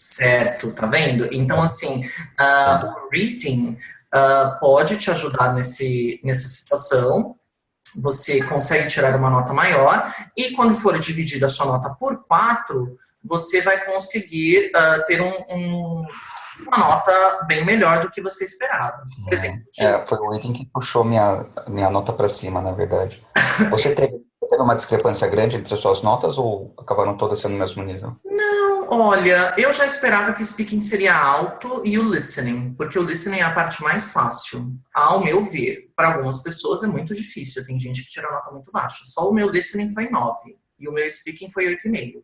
Certo, tá vendo? Então, assim, o reading pode te ajudar nessa situação. Você consegue tirar uma nota maior e quando for dividida a sua nota por 4, você vai conseguir ter uma nota bem melhor do que você esperava. Por exemplo, Foi o item que puxou minha nota para cima, na verdade. Você teve uma discrepância grande entre as suas notas ou acabaram todas sendo no mesmo nível? não, olha, eu já esperava que o speaking seria alto e o listening, porque o listening é a parte mais fácil, ao meu ver. Para algumas pessoas é muito difícil, tem gente que tira a nota muito baixa. Só o meu listening foi 9 e o meu speaking foi 8,5.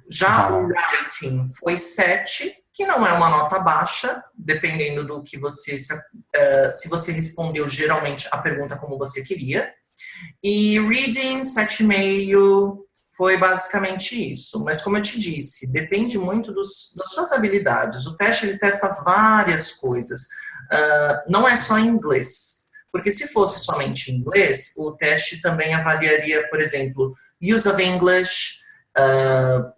Já o Ah, writing foi 7, que não é uma nota baixa, dependendo do que você, se você respondeu geralmente a pergunta como você queria. E reading, 7,5, foi basicamente isso. Mas como eu te disse, depende muito das suas habilidades. O teste, ele testa várias coisas. Não é só em inglês. Porque se fosse somente em inglês, o teste também avaliaria, por exemplo, use of English,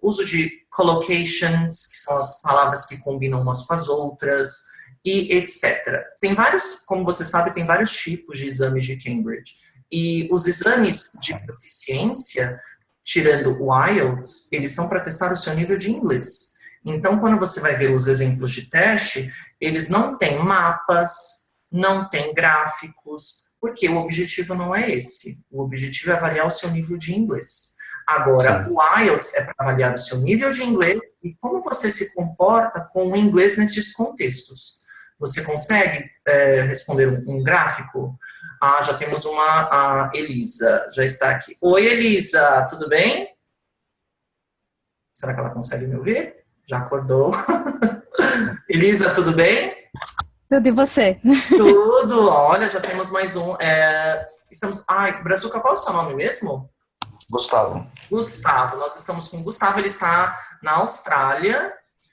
uso de collocations, que são as palavras que combinam umas com as outras, e etc. Tem vários, como você sabe, tem vários tipos de exames de Cambridge. E os exames de proficiência, tirando o IELTS, eles são para testar o seu nível de inglês. Então, quando você vai ver os exemplos de teste, eles não têm mapas, não têm gráficos, porque o objetivo não é esse. O objetivo é avaliar o seu nível de inglês. Agora, sim. o IELTS é para avaliar o seu nível de inglês e como você se comporta com o inglês nesses contextos. Você consegue responder um gráfico? Ah, já temos a Elisa, já está aqui. Oi, Elisa, tudo bem? Será que ela consegue me ouvir? Já acordou? Elisa, tudo bem? Tudo e você? Tudo, olha, já temos mais um. Estamos. Ai, Brazuca, qual é o seu nome mesmo? Gustavo. Gustavo, nós estamos com o Gustavo, ele está na Austrália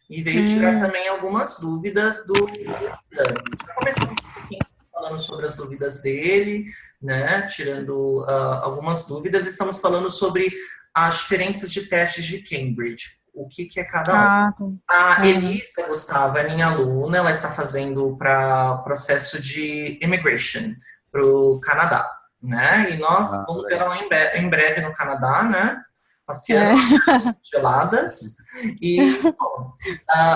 e veio tirar também algumas dúvidas do exame. Já começamos um pouquinho falando sobre as dúvidas dele, né? Tirando algumas dúvidas, estamos falando sobre as diferenças de testes de Cambridge. O que é cada um? Ah, tá. A Elisa, Gustavo, é minha aluna, ela está fazendo para processo de immigration para o Canadá, né? E nós vamos ver ela em breve no Canadá, né? Passeando nas geladas. E, bom,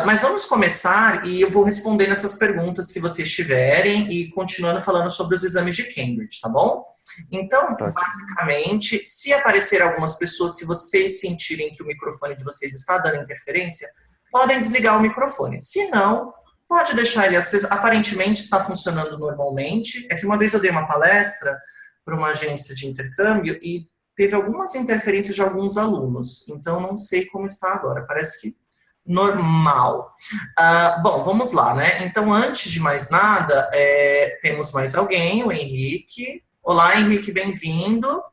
mas vamos começar e eu vou respondendo essas perguntas que vocês tiverem e continuando falando sobre os exames de Cambridge, tá bom? Então, basicamente, se aparecer algumas pessoas, se vocês sentirem que o microfone de vocês está dando interferência, podem desligar o microfone. Se não, pode deixar ele aceso. Aparentemente está funcionando normalmente. É que uma vez eu dei uma palestra para uma agência de intercâmbio e teve algumas interferências de alguns alunos. Então, não sei como está agora. Parece que normal. Bom, vamos lá, né? Então, antes de mais nada, temos mais alguém, o Henrique. Olá, Henrique, bem-vindo.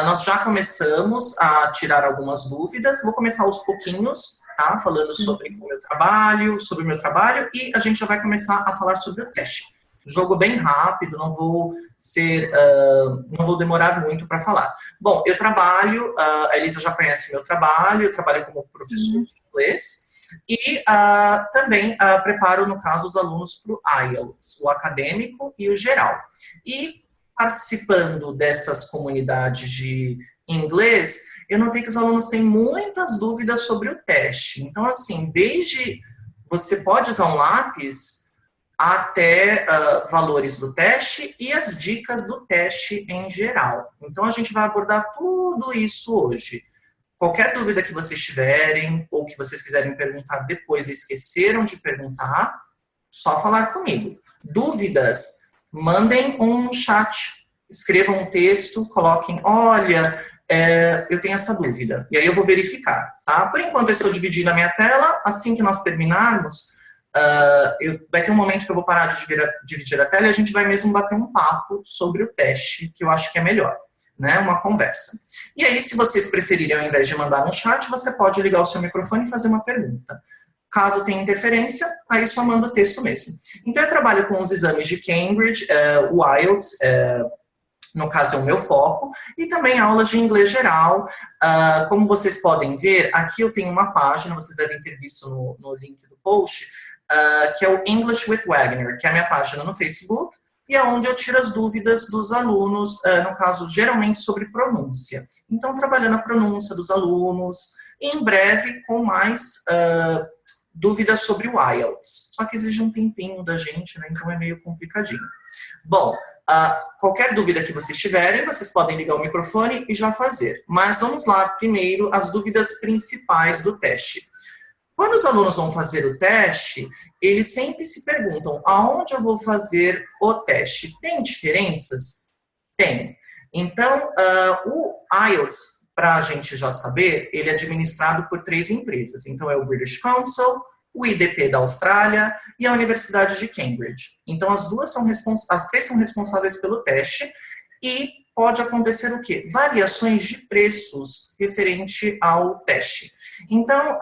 Nós já começamos a tirar algumas dúvidas. Vou começar aos pouquinhos, tá? Falando sobre o meu trabalho, e a gente já vai começar a falar sobre o teste. Jogo bem rápido, não vou demorar muito para falar. Bom, eu trabalho, a Elisa já conhece meu trabalho, eu trabalho como professor de inglês e também preparo, no caso, os alunos para o IELTS, o acadêmico e o geral. E participando dessas comunidades de inglês, eu notei que os alunos têm muitas dúvidas sobre o teste. Então, assim, desde você pode usar um lápis até valores do teste e as dicas do teste em geral. Então, a gente vai abordar tudo isso hoje. Qualquer dúvida que vocês tiverem ou que vocês quiserem perguntar depois e esqueceram de perguntar, só falar comigo. Dúvidas, mandem um chat, escrevam um texto, coloquem, olha, eu tenho essa dúvida. E aí eu vou verificar, tá? Por enquanto eu estou dividindo a minha tela, assim que nós terminarmos, vai ter um momento que eu vou parar de dividir a tela e a gente vai mesmo bater um papo sobre o teste, que eu acho que é melhor, né? Uma conversa. E aí, se vocês preferirem, ao invés de mandar um chat, você pode ligar o seu microfone e fazer uma pergunta. Caso tenha interferência, aí só manda o texto mesmo. Então, eu trabalho com os exames de Cambridge, o IELTS, no caso é o meu foco, e também aulas de inglês geral. Como vocês podem ver, aqui eu tenho uma página, vocês devem ter visto no link do post, que é o English with Wagner, que é a minha página no Facebook, e é onde eu tiro as dúvidas dos alunos, no caso, geralmente sobre pronúncia. Então, trabalhando a pronúncia dos alunos, e em breve com mais dúvidas sobre o IELTS. Só que exige um tempinho da gente, né? Então é meio complicadinho. Bom, qualquer dúvida que vocês tiverem, vocês podem ligar o microfone e já fazer. Mas vamos lá, primeiro, as dúvidas principais do teste. Quando os alunos vão fazer o teste, eles sempre se perguntam, aonde eu vou fazer o teste? Tem diferenças? Tem. Então, o IELTS, para a gente já saber, ele é administrado por 3 empresas. Então, é o British Council, o IDP da Austrália e a Universidade de Cambridge. Então, as 3 são responsáveis pelo teste e pode acontecer o quê? Variações de preços referente ao teste. Então,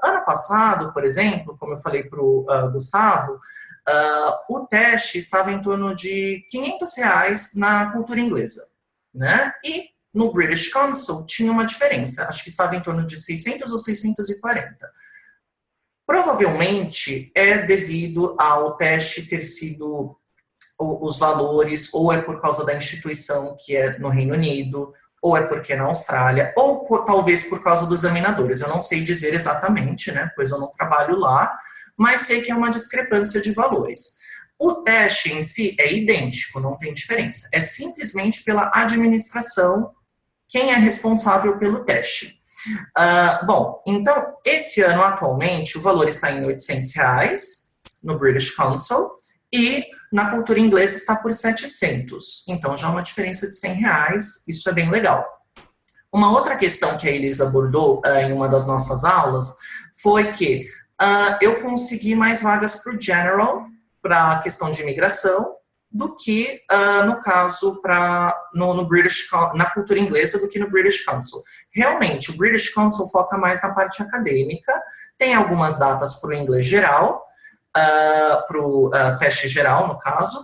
ano passado, por exemplo, como eu falei para o Gustavo, o teste estava em torno de R$500 na cultura inglesa, né? E no British Council tinha uma diferença, acho que estava em torno de 600 ou 640. Provavelmente é devido ao teste ter sido os valores, ou é por causa da instituição que é no Reino Unido, ou é porque é na Austrália, ou talvez por causa dos examinadores. Eu não sei dizer exatamente, né, pois eu não trabalho lá, mas sei que é uma discrepância de valores. O teste em si é idêntico, não tem diferença. É simplesmente pela administração quem é responsável pelo teste. Bom, então, esse ano, atualmente, o valor está em R$800 no British Council e na cultura inglesa está por 700. Então, já é uma diferença de R$100, isso é bem legal. Uma outra questão que a Elisa abordou em uma das nossas aulas foi que eu consegui mais vagas para o General, para a questão de imigração, do que, no caso, na cultura inglesa, do que no British Council. Realmente, o British Council foca mais na parte acadêmica, tem algumas datas para o inglês geral, para o teste geral, no caso,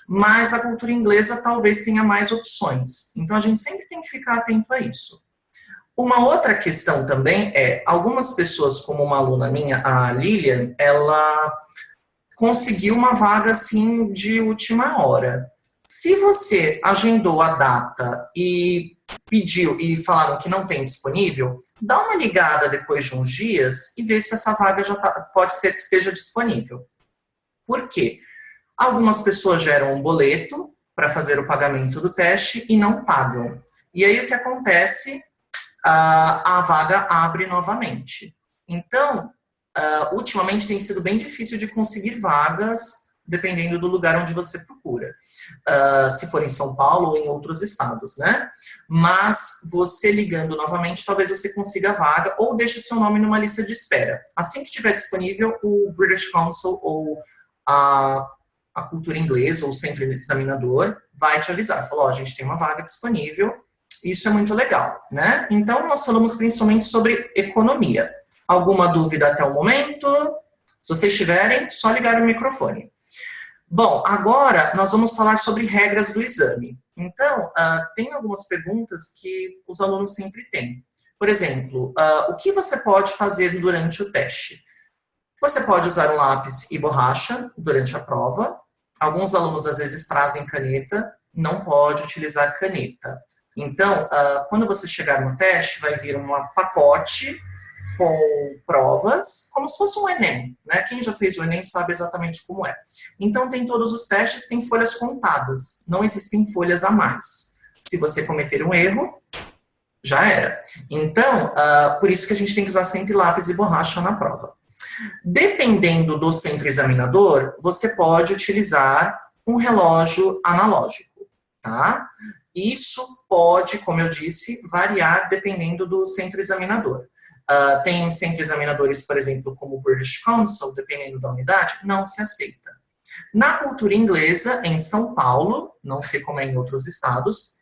mas a cultura inglesa talvez tenha mais opções. Então, a gente sempre tem que ficar atento a isso. Uma outra questão também é, algumas pessoas, como uma aluna minha, a Lilian, ela conseguiu uma vaga, assim, de última hora. Se você agendou a data e pediu e falaram que não tem disponível, dá uma ligada depois de uns dias e vê se essa vaga já pode ser que esteja disponível. Por quê? Algumas pessoas geram um boleto para fazer o pagamento do teste e não pagam. E aí o que acontece? A vaga abre novamente. Então, ultimamente tem sido bem difícil de conseguir vagas, dependendo do lugar onde você procura. Se for em São Paulo ou em outros estados, né? Mas você ligando novamente, talvez você consiga a vaga ou deixe o seu nome numa lista de espera. Assim que estiver disponível, o British Council ou a cultura inglesa ou o centro examinador vai te avisar. Falou, a gente tem uma vaga disponível. Isso é muito legal, né? Então, nós falamos principalmente sobre economia. Alguma dúvida até o momento? Se vocês tiverem, só ligar o microfone. Bom, agora nós vamos falar sobre regras do exame. Então, tem algumas perguntas que os alunos sempre têm. Por exemplo, o que você pode fazer durante o teste? Você pode usar um lápis e borracha durante a prova. Alguns alunos às vezes trazem caneta, não pode utilizar caneta. Então, quando você chegar no teste, vai vir um pacote com provas, como se fosse um Enem, né? Quem já fez o Enem sabe exatamente como é. Então, tem todos os testes, tem folhas contadas, não existem folhas a mais. Se você cometer um erro, já era. Então, por isso que a gente tem que usar sempre lápis e borracha na prova. Dependendo do centro examinador, você pode utilizar um relógio analógico, tá? Isso pode, como eu disse, variar dependendo do centro examinador. Tem centros examinadores, por exemplo, como o British Council, dependendo da unidade, não se aceita. Na cultura inglesa, em São Paulo, não sei como é em outros estados,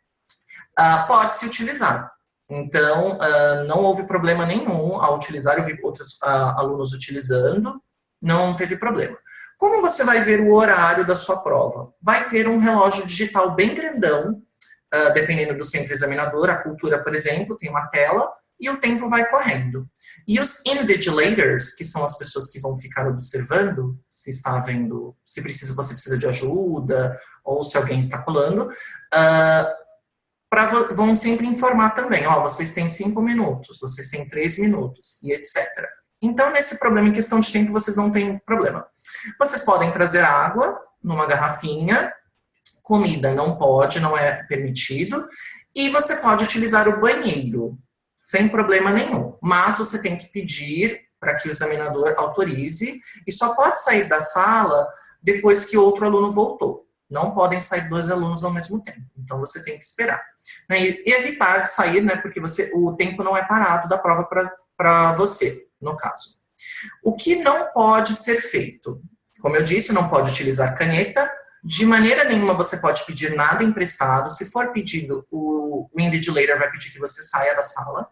pode-se utilizar. Então, não houve problema nenhum ao utilizar, eu vi outros alunos utilizando, não teve problema. Como você vai ver o horário da sua prova? Vai ter um relógio digital bem grandão, dependendo do centro examinador, a cultura, por exemplo, tem uma tela e o tempo vai correndo. E os invigilators, que são as pessoas que vão ficar observando se está havendo, se você precisa de ajuda ou se alguém está colando, vão sempre informar também, ó, vocês têm 5 minutos, vocês têm 3 minutos e etc. Então, nesse problema, em questão de tempo, vocês não têm problema. Vocês podem trazer água numa garrafinha, comida não pode, não é permitido, e você pode utilizar o banheiro, sem problema nenhum. Mas você tem que pedir para que o examinador autorize, e só pode sair da sala depois que outro aluno voltou. Não podem sair 2 alunos ao mesmo tempo. Então, você tem que esperar. E evitar de sair, né, porque o tempo não é parado da prova para você, no caso. O que não pode ser feito? Como eu disse, não pode utilizar caneta. De maneira nenhuma você pode pedir nada emprestado. Se for pedido, o invigilator vai pedir que você saia da sala,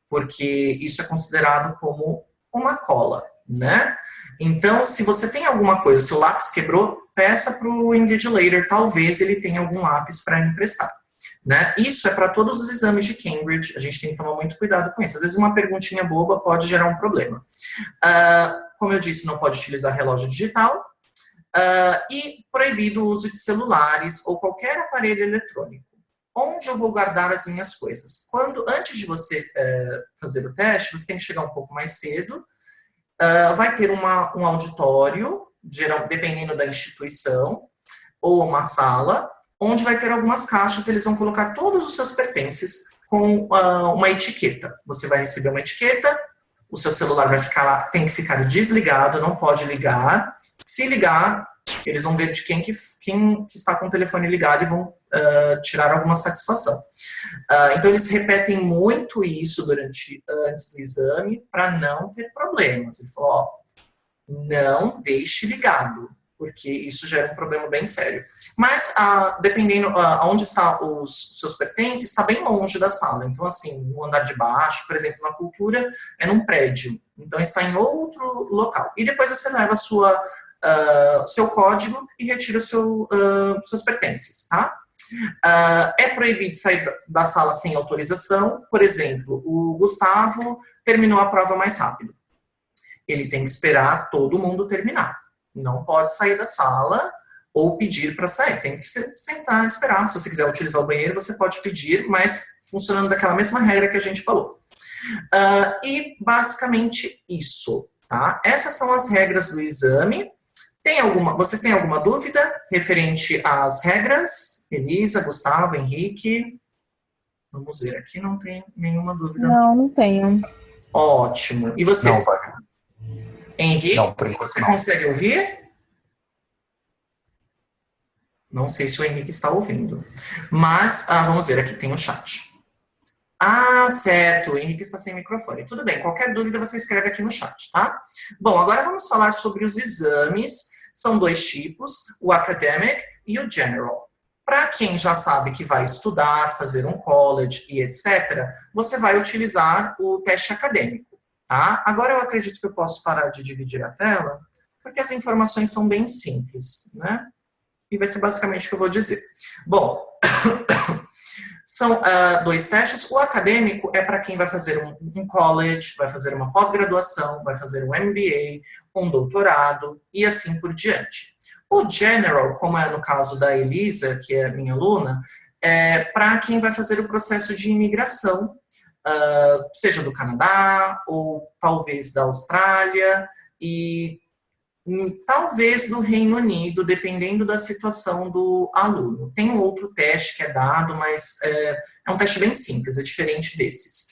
porque isso é considerado como uma cola, né? Então, se você tem alguma coisa, se o lápis quebrou, peça para o invigilator, talvez ele tenha algum lápis para emprestar. Né? Isso é para todos os exames de Cambridge, a gente tem que tomar muito cuidado com isso. Às vezes uma perguntinha boba pode gerar um problema. Como eu disse, não pode utilizar relógio digital e proibido o uso de celulares ou qualquer aparelho eletrônico. Onde eu vou guardar as minhas coisas? Antes de você fazer o teste, você tem que chegar um pouco mais cedo, vai ter um auditório, dependendo da instituição, ou uma sala, onde vai ter algumas caixas, eles vão colocar todos os seus pertences com uma etiqueta. Você vai receber uma etiqueta, o seu celular vai ficar lá, tem que ficar desligado, não pode ligar. Se ligar, eles vão ver de quem que está com o telefone ligado e vão tirar alguma satisfação. Então, eles repetem muito isso antes do exame para não ter problemas. Ele falou, ó, não deixe ligado, porque isso já é um problema bem sério. Mas, dependendo onde estão os seus pertences, está bem longe da sala. Então, assim, no andar de baixo, por exemplo, na cultura, é num prédio. Então, está em outro local. E depois você leva seu código e retira seus pertences, tá? É proibido sair da sala sem autorização. Por exemplo, o Gustavo terminou a prova mais rápido. Ele tem que esperar todo mundo terminar. Não pode sair da sala ou pedir para sair. Tem que sentar e esperar. Se você quiser utilizar o banheiro, você pode pedir, mas funcionando daquela mesma regra que a gente falou. E basicamente isso, tá? Essas são as regras do exame. Vocês têm alguma dúvida referente às regras? Elisa, Gustavo, Henrique? Vamos ver, aqui não tem nenhuma dúvida. Não tenho. Ótimo. E você? Não, Henrique, não, por enquanto você não. consegue ouvir? Não sei se o Henrique está ouvindo. Mas, vamos ver, aqui tem o chat. Certo, o Henrique está sem microfone. Tudo bem, qualquer dúvida você escreve aqui no chat, tá? Bom, agora vamos falar sobre os exames. São 2 tipos, o academic e o general. Para quem já sabe que vai estudar, fazer um college e etc., você vai utilizar o teste acadêmico, tá? Agora eu acredito que eu posso parar de dividir a tela, porque as informações são bem simples, né? E vai ser basicamente o que eu vou dizer. Bom, são 2 testes. O acadêmico é para quem vai fazer um college, vai fazer uma pós-graduação, vai fazer um MBA, um doutorado e assim por diante. O general, como é no caso da Elisa, que é minha aluna, é para quem vai fazer o processo de imigração, seja do Canadá ou talvez da Austrália e talvez do Reino Unido, dependendo da situação do aluno. Tem um outro teste que é dado, mas é um teste bem simples, é diferente desses.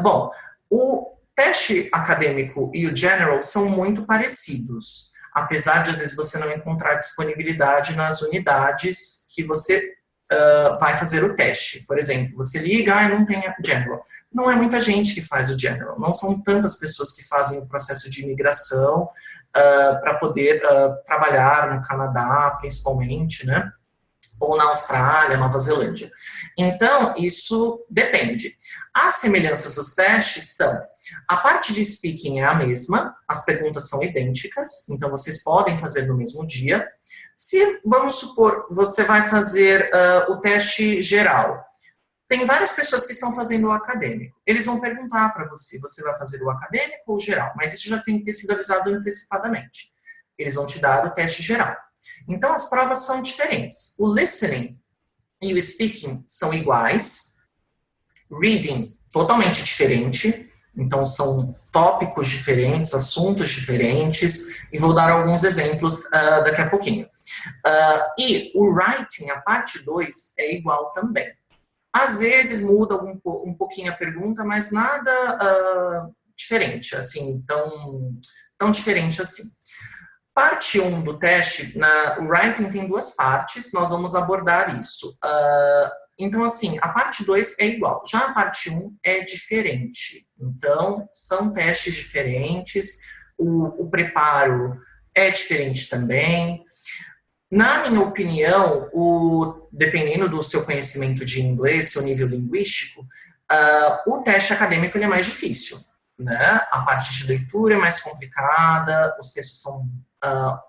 Bom, o teste acadêmico e o general são muito parecidos, apesar de às vezes você não encontrar disponibilidade nas unidades que você vai fazer o teste. Por exemplo, você liga, não tem general. Não é muita gente que faz o general, não são tantas pessoas que fazem o processo de imigração para poder trabalhar no Canadá, principalmente, né? Ou na Austrália, Nova Zelândia. Então, isso depende. As semelhanças dos testes são A parte de speaking é a mesma, as perguntas são idênticas, então vocês podem fazer no mesmo dia. Se, vamos supor, você vai fazer o teste geral, tem várias pessoas que estão fazendo o acadêmico. Eles vão perguntar para você, você vai fazer o acadêmico ou o geral? Mas isso já tem que ter sido avisado antecipadamente. Eles vão te dar o teste geral. Então, as provas são diferentes. O listening e o speaking são iguais. Reading, totalmente diferente. Então, são tópicos diferentes, assuntos diferentes. E vou dar alguns exemplos daqui a pouquinho. E o writing, a parte 2, é igual também. Às vezes muda um pouquinho a pergunta, mas nada diferente, assim, tão diferente assim. Parte 1 do teste, o writing tem 2 partes, nós vamos abordar isso. Então, assim, a parte 2 é igual, já a parte 1 é diferente. Então, são testes diferentes, o preparo é diferente também. Na minha opinião, dependendo do seu conhecimento de inglês, seu nível linguístico, o teste acadêmico ele é mais difícil, né? A parte de leitura é mais complicada, os textos são,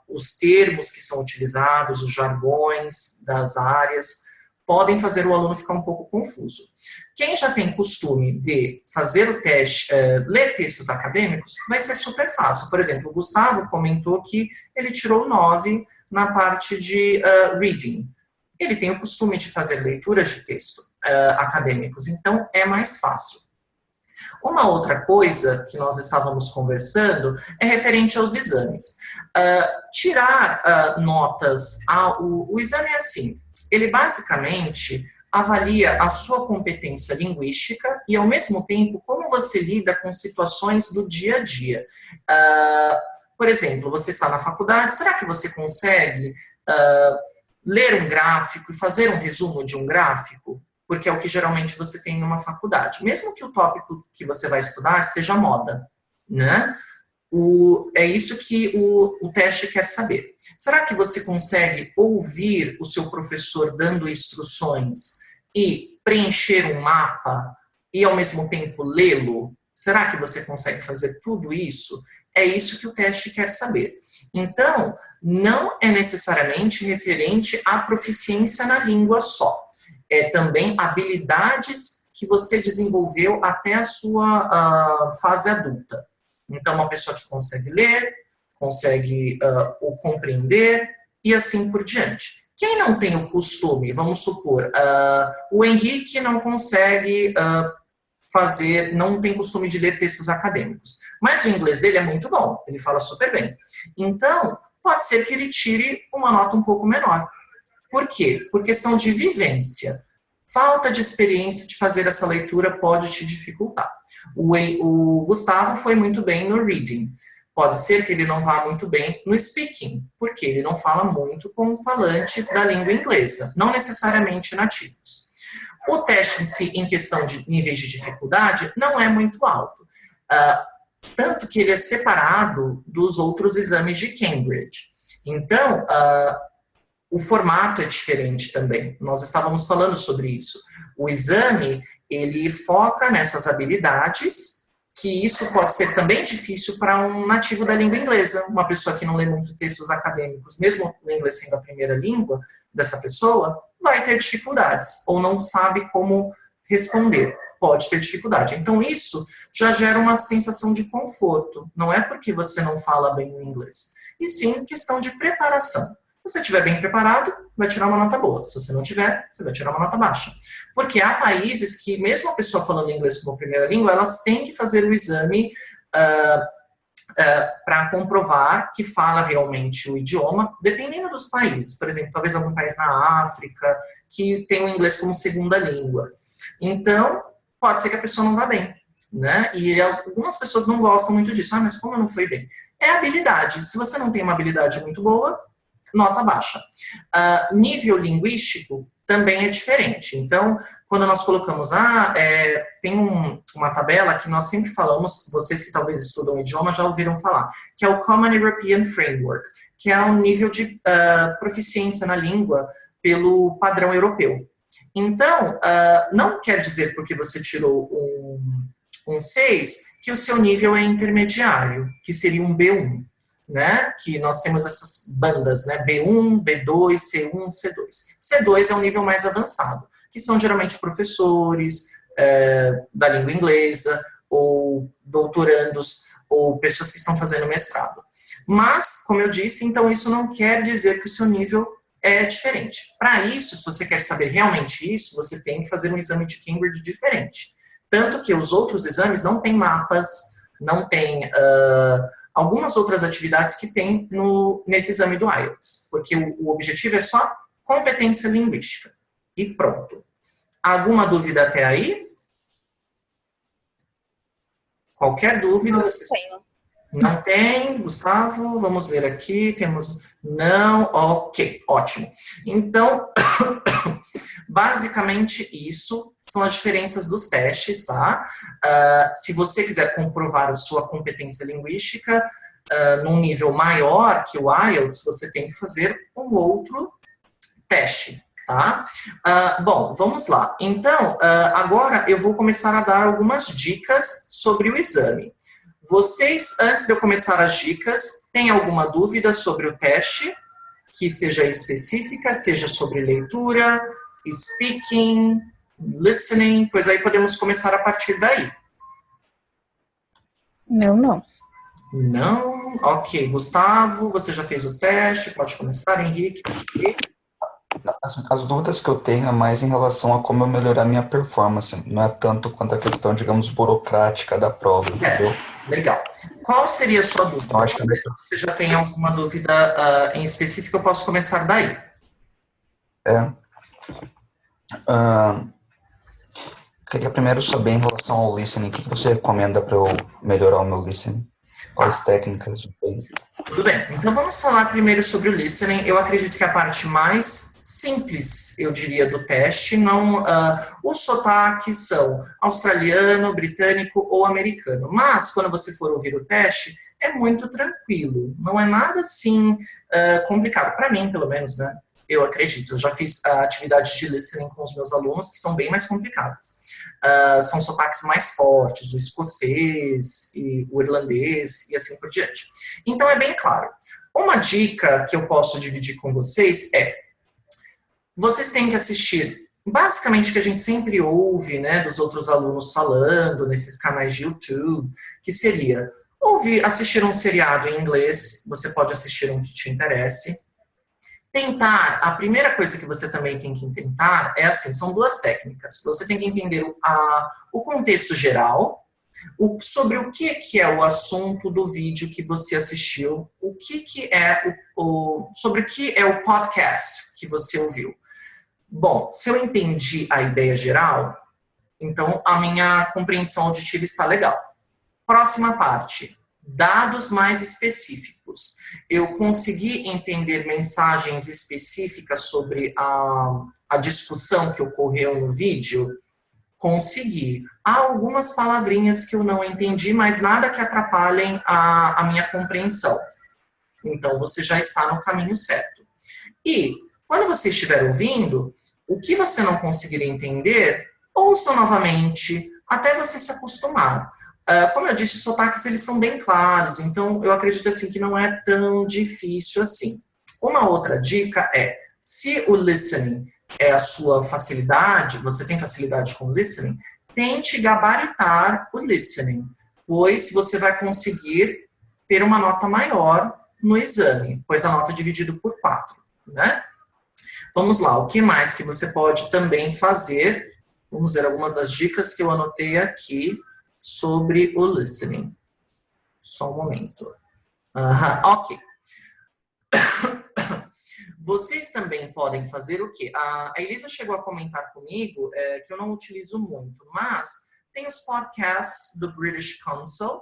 os termos que são utilizados, os jargões das áreas, podem fazer o aluno ficar um pouco confuso. Quem já tem costume de fazer o teste, ler textos acadêmicos, vai ser super fácil. Por exemplo, o Gustavo comentou que ele tirou 9 na parte de reading. Ele tem o costume de fazer leituras de texto acadêmicos, então é mais fácil. Uma outra coisa que nós estávamos conversando é referente aos exames. Tirar notas, o exame é assim, ele basicamente avalia a sua competência linguística e, ao mesmo tempo, como você lida com situações do dia a dia. Por exemplo, você está na faculdade, será que você consegue ler um gráfico e fazer um resumo de um gráfico? Porque é o que geralmente você tem numa faculdade. Mesmo que o tópico que você vai estudar seja moda, né? É isso que o teste quer saber. Será que você consegue ouvir o seu professor dando instruções e preencher um mapa e, ao mesmo tempo, lê-lo? Será que você consegue fazer tudo isso? É isso que o teste quer saber. Então, não é necessariamente referente à proficiência na língua só. É também habilidades que você desenvolveu até a sua fase adulta. Então, uma pessoa que consegue ler, consegue o compreender e assim por diante. Quem não tem o costume, vamos supor, o Henrique não consegue não tem costume de ler textos acadêmicos, mas o inglês dele é muito bom, ele fala super bem. Então, pode ser que ele tire uma nota um pouco menor. Por quê? Por questão de vivência. Falta de experiência de fazer essa leitura pode te dificultar. O Gustavo foi muito bem no reading. Pode ser que ele não vá muito bem no speaking, porque ele não fala muito com falantes da língua inglesa, não necessariamente nativos. O teste em si, em questão de níveis de dificuldade, não é muito alto. Tanto que ele é separado dos outros exames de Cambridge. Então, o formato é diferente também. Nós estávamos falando sobre isso. O exame, ele foca nessas habilidades, que isso pode ser também difícil para um nativo da língua inglesa, uma pessoa que não lê muito textos acadêmicos, mesmo o inglês sendo a primeira língua dessa pessoa, vai ter dificuldades, ou não sabe como responder, pode ter dificuldade. Então isso já gera uma sensação de conforto, não é porque você não fala bem o inglês, e sim questão de preparação. Se você estiver bem preparado, vai tirar uma nota boa. Se você não tiver, você vai tirar uma nota baixa. Porque há países que, mesmo a pessoa falando inglês como primeira língua, elas têm que fazer o exame para comprovar que fala realmente o idioma, dependendo dos países. Por exemplo, talvez algum país na África que tem o inglês como segunda língua. Então, pode ser que a pessoa não vá bem, né? E algumas pessoas não gostam muito disso. Mas como eu não fui bem? É habilidade. Se você não tem uma habilidade muito boa, nota baixa. Nível linguístico também é diferente. Então, quando nós colocamos, tem uma tabela que nós sempre falamos, vocês que talvez estudam o idioma já ouviram falar, que é o Common European Framework, que é um nível de proficiência na língua pelo padrão europeu. Então, não quer dizer porque você tirou um 6, que o seu nível é intermediário, que seria um B1, né? Que nós temos essas bandas, né? B1, B2, C1, C2. C2 é um nível mais avançado, que são geralmente professores da língua inglesa, ou doutorandos, ou pessoas que estão fazendo mestrado. Mas, como eu disse, então isso não quer dizer que o seu nível é diferente. Para isso, se você quer saber realmente isso, você tem que fazer um exame de Cambridge diferente. Tanto que os outros exames não têm mapas, não tem algumas outras atividades que tem nesse exame do IELTS, porque o objetivo é só competência linguística. E pronto. Alguma dúvida até aí? Qualquer dúvida? Não tenho. Não tem, Gustavo? Vamos ver aqui. Temos. Não, ok, ótimo. Então, basicamente isso são as diferenças dos testes, tá? Se você quiser comprovar a sua competência linguística num nível maior que o IELTS, você tem que fazer um outro teste, tá? Bom, vamos lá. Então, agora eu vou começar a dar algumas dicas sobre o exame. Vocês, antes de eu começar as dicas, têm alguma dúvida sobre o teste? Que seja específica, seja sobre leitura, speaking, listening, pois aí podemos começar a partir daí. Não. Não? Ok. Gustavo, você já fez o teste, pode começar, Henrique. As dúvidas que eu tenho é mais em relação a como eu melhorar minha performance, não é tanto quanto a questão, digamos, burocrática da prova, entendeu? Legal. Qual seria a sua dúvida? Então, acho que Se você já tem alguma dúvida em específico, eu posso começar daí. Queria primeiro saber em relação ao listening, o que você recomenda para eu melhorar o meu listening? Quais técnicas? Tudo bem. Então vamos falar primeiro sobre o listening. Eu acredito que a parte mais simples, eu diria, do teste, não os sotaques são australiano, britânico ou americano. Mas quando você for ouvir o teste, é muito tranquilo. Não é nada assim complicado. Para mim, pelo menos, né? Eu acredito. Eu já fiz atividades de listening com os meus alunos que são bem mais complicadas. São sotaques mais fortes, o escocês, e o irlandês e assim por diante. Então é bem claro. Uma dica que eu posso dividir com vocês é: vocês têm que assistir, basicamente, o que a gente sempre ouve, né, dos outros alunos falando nesses canais de YouTube, que seria assistir um seriado em inglês, você pode assistir um que te interesse. Tentar, a primeira coisa que você também tem que tentar é assim, são duas técnicas. Você tem que entender o contexto geral, sobre o que é o assunto do vídeo que você assistiu, sobre o que é o podcast que você ouviu. Bom, se eu entendi a ideia geral, então a minha compreensão auditiva está legal. Próxima parte, dados mais específicos. Eu consegui entender mensagens específicas sobre a discussão que ocorreu no vídeo? Consegui. Há algumas palavrinhas que eu não entendi, mas nada que atrapalhem a minha compreensão. Então, você já está no caminho certo. E, quando você estiver ouvindo, o que você não conseguir entender, ouça novamente, até você se acostumar. Como eu disse, os sotaques eles são bem claros, então eu acredito assim que não é tão difícil assim. Uma outra dica é, se o listening é a sua facilidade, você tem facilidade com o listening, tente gabaritar o listening, pois você vai conseguir ter uma nota maior no exame, pois a nota é dividida por 4, né? Vamos lá, o que mais que você pode também fazer? Vamos ver algumas das dicas que eu anotei aqui sobre o listening. Só um momento. Ok. Vocês também podem fazer o quê? A Elisa chegou a comentar comigo que eu não utilizo muito, mas tem os podcasts do British Council,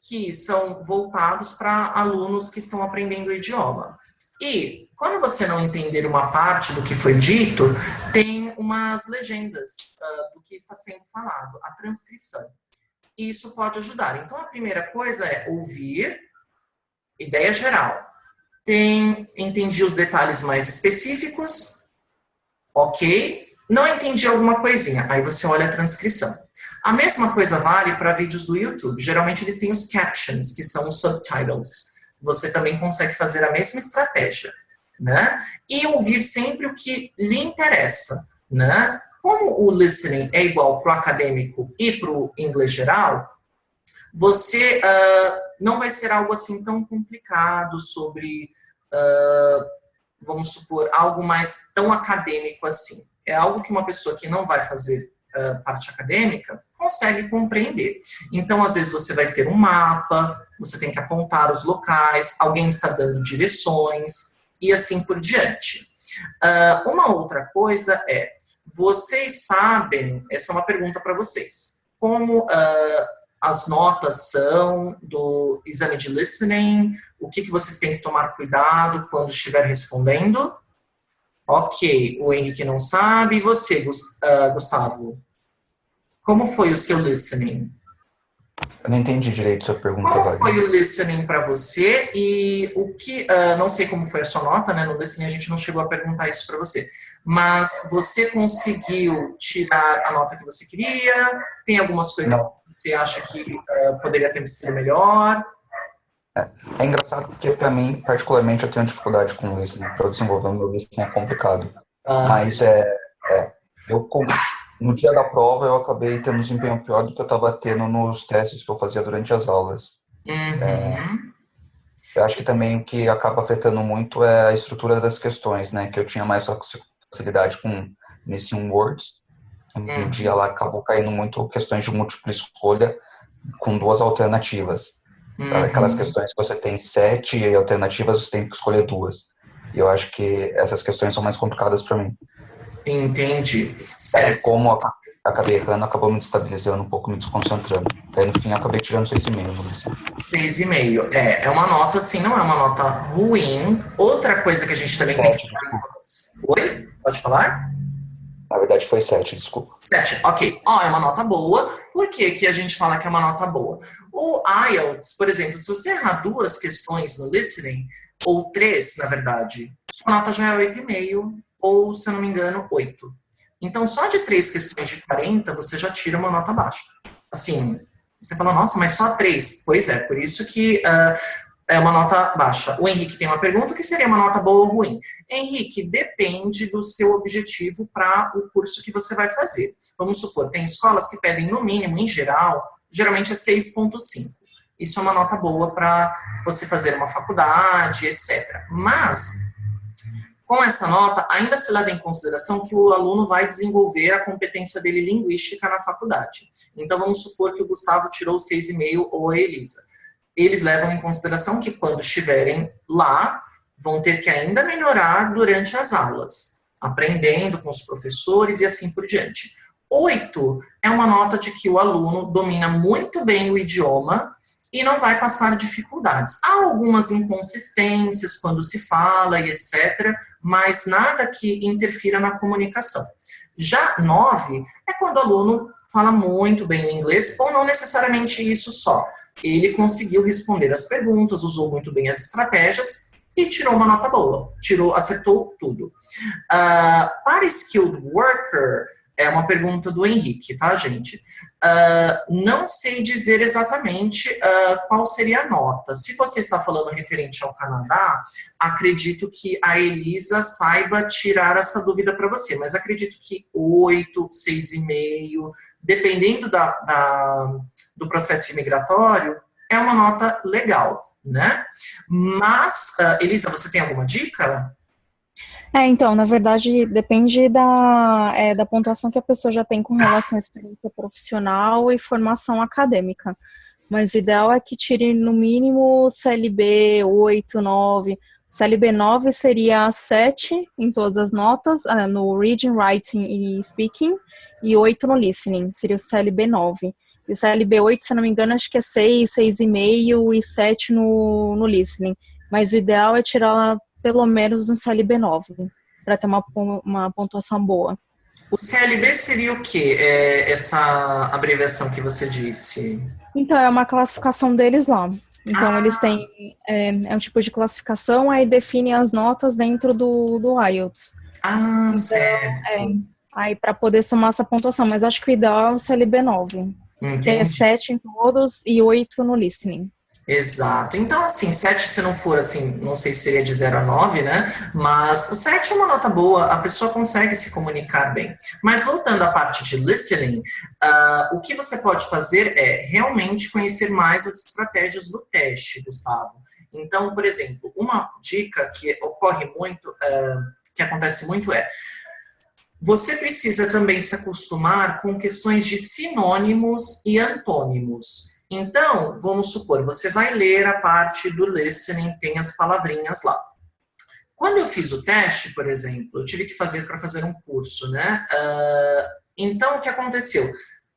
que são voltados para alunos que estão aprendendo o idioma. E quando você não entender uma parte do que foi dito, tem umas legendas do que está sendo falado, a transcrição. E isso pode ajudar. Então, a primeira coisa é ouvir, ideia geral. Entendi os detalhes mais específicos, ok. Não entendi alguma coisinha, aí você olha a transcrição. A mesma coisa vale para vídeos do YouTube. Geralmente eles têm os captions, que são os subtitles. Você também consegue fazer a mesma estratégia, né? E ouvir sempre o que lhe interessa, né? Como o listening é igual para o acadêmico e para o inglês geral, você não vai ser algo assim tão complicado sobre, vamos supor, algo mais tão acadêmico assim. É algo que uma pessoa que não vai fazer parte acadêmica consegue compreender. Então, às vezes, você vai ter um mapa, você tem que apontar os locais, alguém está dando direções e assim por diante. Uma outra coisa é, vocês sabem, essa é uma pergunta para vocês, como as notas são do exame de listening, o que vocês têm que tomar cuidado quando estiver respondendo? Ok, o Henrique não sabe. E você, Gustavo? Como foi o seu listening? Eu não entendi direito a sua pergunta, Como Wagner. foi o listening para você e o que... não sei como foi a sua nota, né? No listening a gente não chegou a perguntar isso para você. Mas você conseguiu tirar a nota que você queria? Tem algumas coisas Não. que você acha que poderia ter sido melhor? É engraçado porque, para mim, particularmente, eu tenho dificuldade com o listening. Para eu desenvolver o meu listening é complicado. Mas no dia da prova eu acabei tendo um desempenho pior do que eu estava tendo nos testes que eu fazia durante as aulas. Eu acho que também o que acaba afetando muito é a estrutura das questões, né? Que eu tinha mais facilidade com missing words. No dia lá acabou caindo muito questões de múltipla escolha com 2 alternativas. Sabe? Aquelas questões que você tem 7 alternativas, você tem que escolher 2. E eu acho que essas questões são mais complicadas para mim. Entendi. Certo. Como eu acabei errando, acabou me destabilizando um pouco, me desconcentrando. Daí, no fim, eu acabei tirando 6,5 no listening. 6,5. É uma nota, assim, não é uma nota ruim. Outra coisa que a gente também tem que... Oi? Pode falar? Na verdade, foi 7, desculpa. 7, ok. É uma nota boa. Por que que a gente fala que é uma nota boa? O IELTS, por exemplo, se você errar 2 questões no listening, ou 3, na verdade, sua nota já é 8,5, ou, se eu não me engano, 8. Então, só de 3 questões de 40, você já tira uma nota baixa. Assim, você fala, nossa, mas só 3. Pois é, por isso que é uma nota baixa. O Henrique tem uma pergunta, o que seria uma nota boa ou ruim? Henrique, depende do seu objetivo para o curso que você vai fazer. Vamos supor, tem escolas que pedem no mínimo, em geral, geralmente é 6,5. Isso é uma nota boa para você fazer uma faculdade, etc. Mas, com essa nota, ainda se leva em consideração que o aluno vai desenvolver a competência dele linguística na faculdade. Então, vamos supor que o Gustavo tirou 6,5 ou a Elisa. Eles levam em consideração que quando estiverem lá, vão ter que ainda melhorar durante as aulas, aprendendo com os professores e assim por diante. 8 é uma nota de que o aluno domina muito bem o idioma e não vai passar dificuldades. Há algumas inconsistências quando se fala e etc., mas nada que interfira na comunicação. Já 9 é quando o aluno fala muito bem o inglês, ou não necessariamente isso só. Ele conseguiu responder as perguntas, usou muito bem as estratégias e tirou uma nota boa. Acertou tudo. Para Skilled Worker, é uma pergunta do Henrique, tá, gente? Não sei dizer exatamente qual seria a nota. Se você está falando referente ao Canadá, acredito que a Elisa saiba tirar essa dúvida para você, mas acredito que 8, 6,5, dependendo do processo imigratório, é uma nota legal, né? Mas, Elisa, você tem alguma dica? Então, na verdade, depende da pontuação que a pessoa já tem com relação à experiência profissional e formação acadêmica. Mas o ideal é que tire, no mínimo, CLB 8, 9. CLB 9 seria 7 em todas as notas, no Reading, Writing e Speaking, e 8 no Listening, seria o CLB 9. E o CLB 8, se não me engano, acho que é 6, 6,5 e 7 no Listening. Mas o ideal é tirar pelo menos no CLB 9, para ter uma pontuação boa. O CLB seria o quê? Essa abreviação que você disse? Então, é uma classificação deles lá. Então, eles têm um tipo de classificação, aí definem as notas dentro do IELTS. Certo. aí para poder somar essa pontuação. Mas acho que o ideal é o CLB9, que é 7 em todos e 8 no listening. Exato. Então, assim, 7 se não for, assim, não sei se seria de 0 a 9, né? Mas o 7 é uma nota boa, a pessoa consegue se comunicar bem. Mas voltando à parte de listening, o que você pode fazer é realmente conhecer mais as estratégias do teste, Gustavo. Então, por exemplo, uma dica que ocorre muito, que acontece muito você precisa também se acostumar com questões de sinônimos e antônimos. Então, vamos supor, você vai ler a parte do listening, tem as palavrinhas lá. Quando eu fiz o teste, por exemplo, eu tive que fazer para fazer um curso, né? Então, o que aconteceu?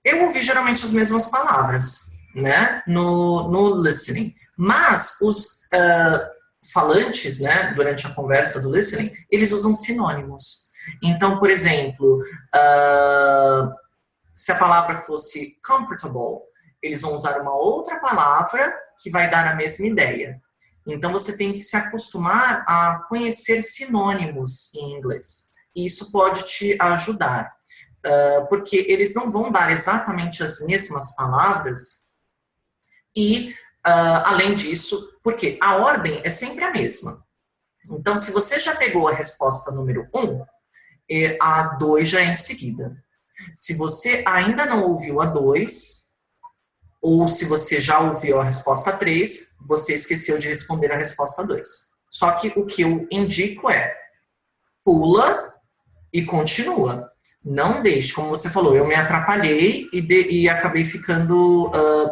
Eu ouvi geralmente as mesmas palavras, né? No listening. Mas os falantes, né, durante a conversa do listening, eles usam sinônimos. Então, por exemplo, se a palavra fosse comfortable, eles vão usar uma outra palavra que vai dar a mesma ideia. Então, você tem que se acostumar a conhecer sinônimos em inglês. E isso pode te ajudar. Porque eles não vão dar exatamente as mesmas palavras. E, além disso, porque a ordem é sempre a mesma. Então, se você já pegou a resposta número 1, a 2 já é em seguida. Se você ainda não ouviu a 2... ou se você já ouviu a resposta 3, você esqueceu de responder a resposta 2. Só que o que eu indico é pula e continua. Não deixe, como você falou, eu me atrapalhei e acabei ficando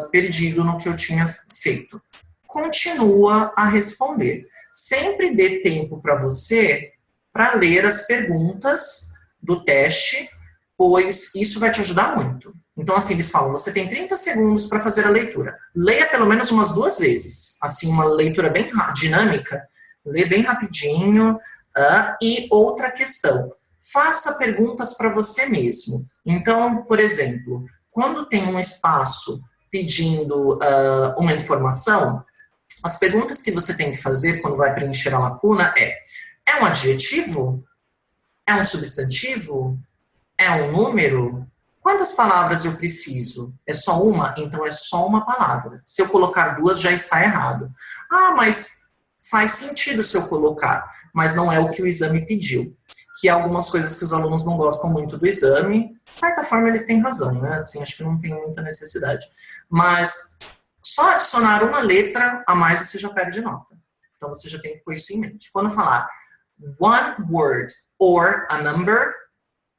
perdido no que eu tinha feito. Continua a responder. Sempre dê tempo para você para ler as perguntas do teste, pois isso vai te ajudar muito. Então, assim, eles falam, você tem 30 segundos para fazer a leitura. Leia pelo menos umas 2 vezes. Assim, uma leitura bem dinâmica. Lê bem rapidinho. E outra questão. Faça perguntas para você mesmo. Então, por exemplo, quando tem um espaço pedindo uma informação, as perguntas que você tem que fazer quando vai preencher a lacuna é um adjetivo? É um substantivo? É um número? Quantas palavras eu preciso? É só uma? Então é só uma palavra. Se eu colocar 2, já está errado. Mas faz sentido se eu colocar, mas não é o que o exame pediu. Que há algumas coisas que os alunos não gostam muito do exame. De certa forma, eles têm razão, né? Assim, acho que não tem muita necessidade. Mas só adicionar uma letra a mais, você já perde nota. Então você já tem que pôr isso em mente. Quando falar one word or a number,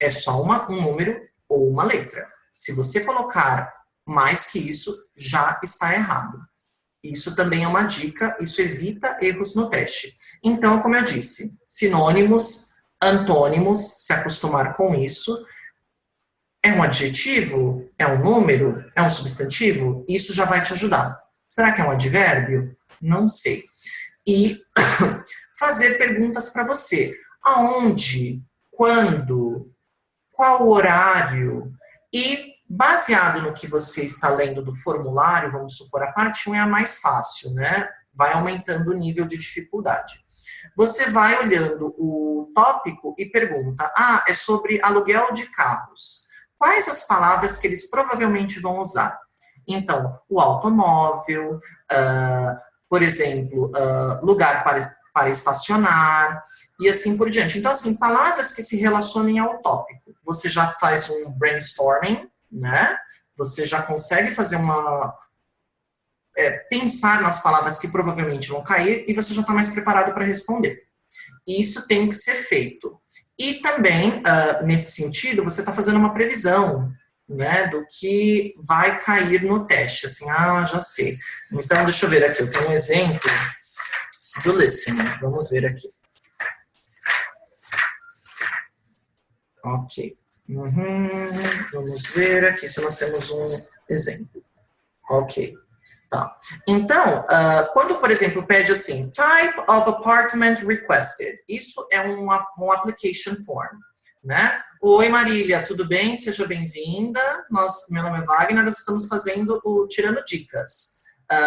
é só um número ou uma letra. Se você colocar mais que isso, já está errado. Isso também é uma dica, isso evita erros no teste. Então, como eu disse, sinônimos, antônimos, se acostumar com isso. É um adjetivo? É um número? É um substantivo? Isso já vai te ajudar. Será que é um advérbio? Não sei. E fazer perguntas para você. Aonde? Quando? Qual o horário? E, baseado no que você está lendo do formulário, vamos supor, a parte 1 é a mais fácil, né? Vai aumentando o nível de dificuldade. Você vai olhando o tópico e pergunta, é sobre aluguel de carros. Quais as palavras que eles provavelmente vão usar? Então, o automóvel, por exemplo, lugar para estacionar, e assim por diante. Então, assim, palavras que se relacionem ao tópico. Você já faz um brainstorming, né? Você já consegue fazer pensar nas palavras que provavelmente vão cair e você já está mais preparado para responder. Isso tem que ser feito. E também, nesse sentido, você está fazendo uma previsão, né, do que vai cair no teste. Assim, já sei. Então, deixa eu ver aqui. Eu tenho um exemplo do listening. Vamos ver aqui. Ok. Vamos ver aqui se nós temos um exemplo. Ok. Tá. Então, quando, por exemplo, pede assim, type of apartment requested, isso é um application form, né? Oi, Marília, tudo bem? Seja bem-vinda. Meu nome é Wagner, nós estamos fazendo o Tirando Dicas.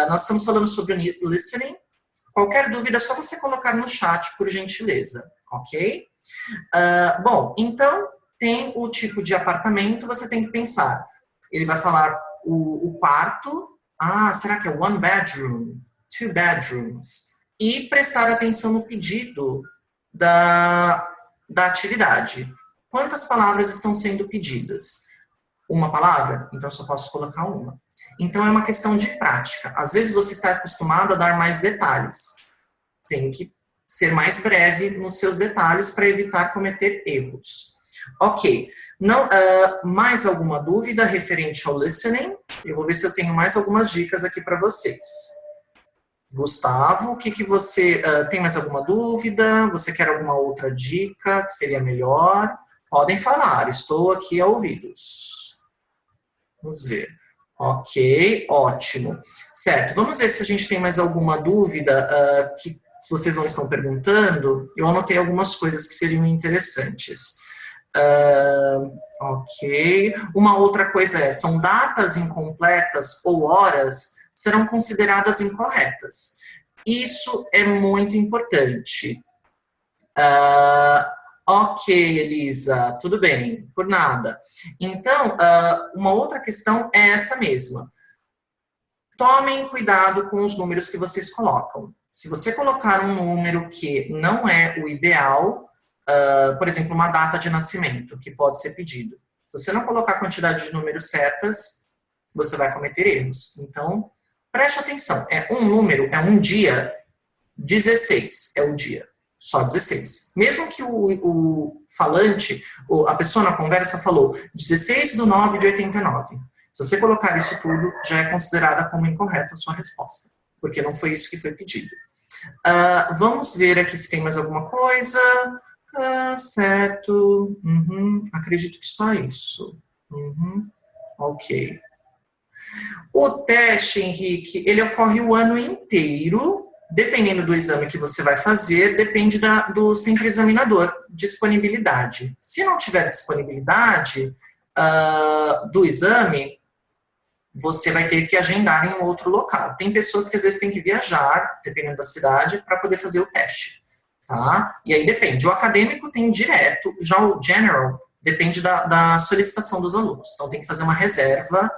Nós estamos falando sobre o listening. Qualquer dúvida é só você colocar no chat, por gentileza, ok? Bom, então, tem o tipo de apartamento, você tem que pensar. Ele vai falar o quarto, será que é one bedroom, two bedrooms? E prestar atenção no pedido da atividade. Quantas palavras estão sendo pedidas? Uma palavra? Então, eu só posso colocar uma. Então, é uma questão de prática. Às vezes, você está acostumado a dar mais detalhes. Tem que ser mais breve nos seus detalhes para evitar cometer erros. Ok. Não, mais alguma dúvida referente ao listening? Eu vou ver se eu tenho mais algumas dicas aqui para vocês. Gustavo, o que você... tem mais alguma dúvida? Você quer alguma outra dica que seria melhor? Podem falar, estou aqui a ouvidos. Vamos ver. Ok, ótimo. Certo, vamos ver se a gente tem mais alguma dúvida que vocês não estão perguntando. Eu anotei algumas coisas que seriam interessantes. Ok. Uma outra coisa são datas incompletas ou horas serão consideradas incorretas. Isso é muito importante. Ok, Elisa, tudo bem, por nada. Então, uma outra questão é essa mesma. Tomem cuidado com os números que vocês colocam. Se você colocar um número que não é o ideal, por exemplo, uma data de nascimento, que pode ser pedido. Se você não colocar a quantidade de números certas, você vai cometer erros. Então, preste atenção. Um número, é um dia, 16 é o dia. Só 16. Mesmo que o falante, a pessoa na conversa falou 16/9/89. Se você colocar isso tudo, já é considerada como incorreta a sua resposta. Porque não foi isso que foi pedido. Vamos ver aqui se tem mais alguma coisa. Certo. Acredito que só isso. Ok. O teste, Henrique, ele ocorre o ano inteiro. Dependendo do exame que você vai fazer, depende do centro examinador, disponibilidade. Se não tiver disponibilidade do exame, você vai ter que agendar em um outro local. Tem pessoas que às vezes têm que viajar, dependendo da cidade, para poder fazer o teste. Tá? E aí depende. O acadêmico tem direto, já o general depende da solicitação dos alunos. Então tem que fazer uma reserva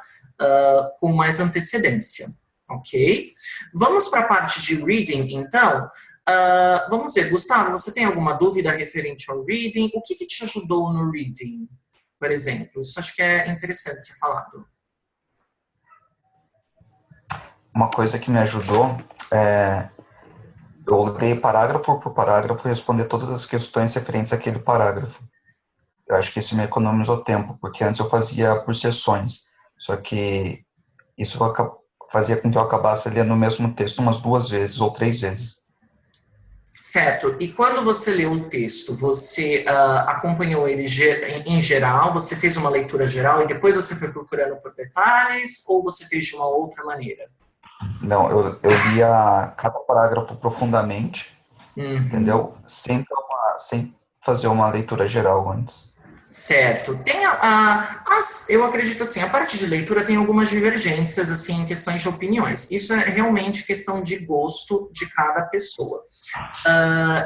com mais antecedência. Ok? Vamos para a parte de reading, então. Vamos ver, Gustavo, você tem alguma dúvida referente ao reading? O que te ajudou no reading, por exemplo? Isso acho que é interessante ser falado. Uma coisa que me ajudou eu dei parágrafo por parágrafo e responder todas as questões referentes àquele parágrafo. Eu acho que isso me economizou tempo, porque antes eu fazia por sessões. Só que isso fazia com que eu acabasse lendo o mesmo texto umas 2 vezes ou 3 vezes. Certo. E quando você leu o texto, você acompanhou ele em geral, você fez uma leitura geral e depois você foi procurando por detalhes ou você fez de uma outra maneira? Não, eu lia cada parágrafo profundamente, entendeu? Sem fazer uma leitura geral antes. Certo. Tem eu acredito assim, a parte de leitura tem algumas divergências assim em questões de opiniões. Isso é realmente questão de gosto de cada pessoa.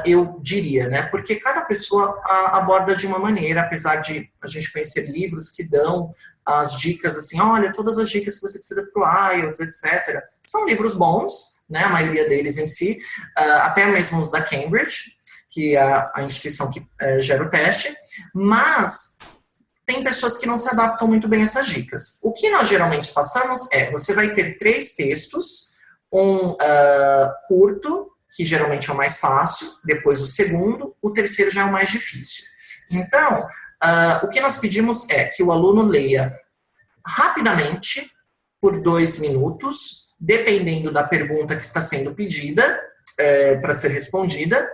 Eu diria, né? Porque cada pessoa aborda de uma maneira, apesar de a gente conhecer livros que dão as dicas assim, olha, todas as dicas que você precisa para o IELTS, etc. São livros bons, né? A maioria deles em si, até mesmo os da Cambridge, que é a instituição que gera o teste, mas tem pessoas que não se adaptam muito bem a essas dicas. O que nós geralmente passamos você vai ter 3 textos, um curto, que geralmente é o mais fácil, depois o segundo, o terceiro já é o mais difícil. Então, o que nós pedimos é que o aluno leia rapidamente, por 2 minutos, dependendo da pergunta que está sendo pedida, para ser respondida,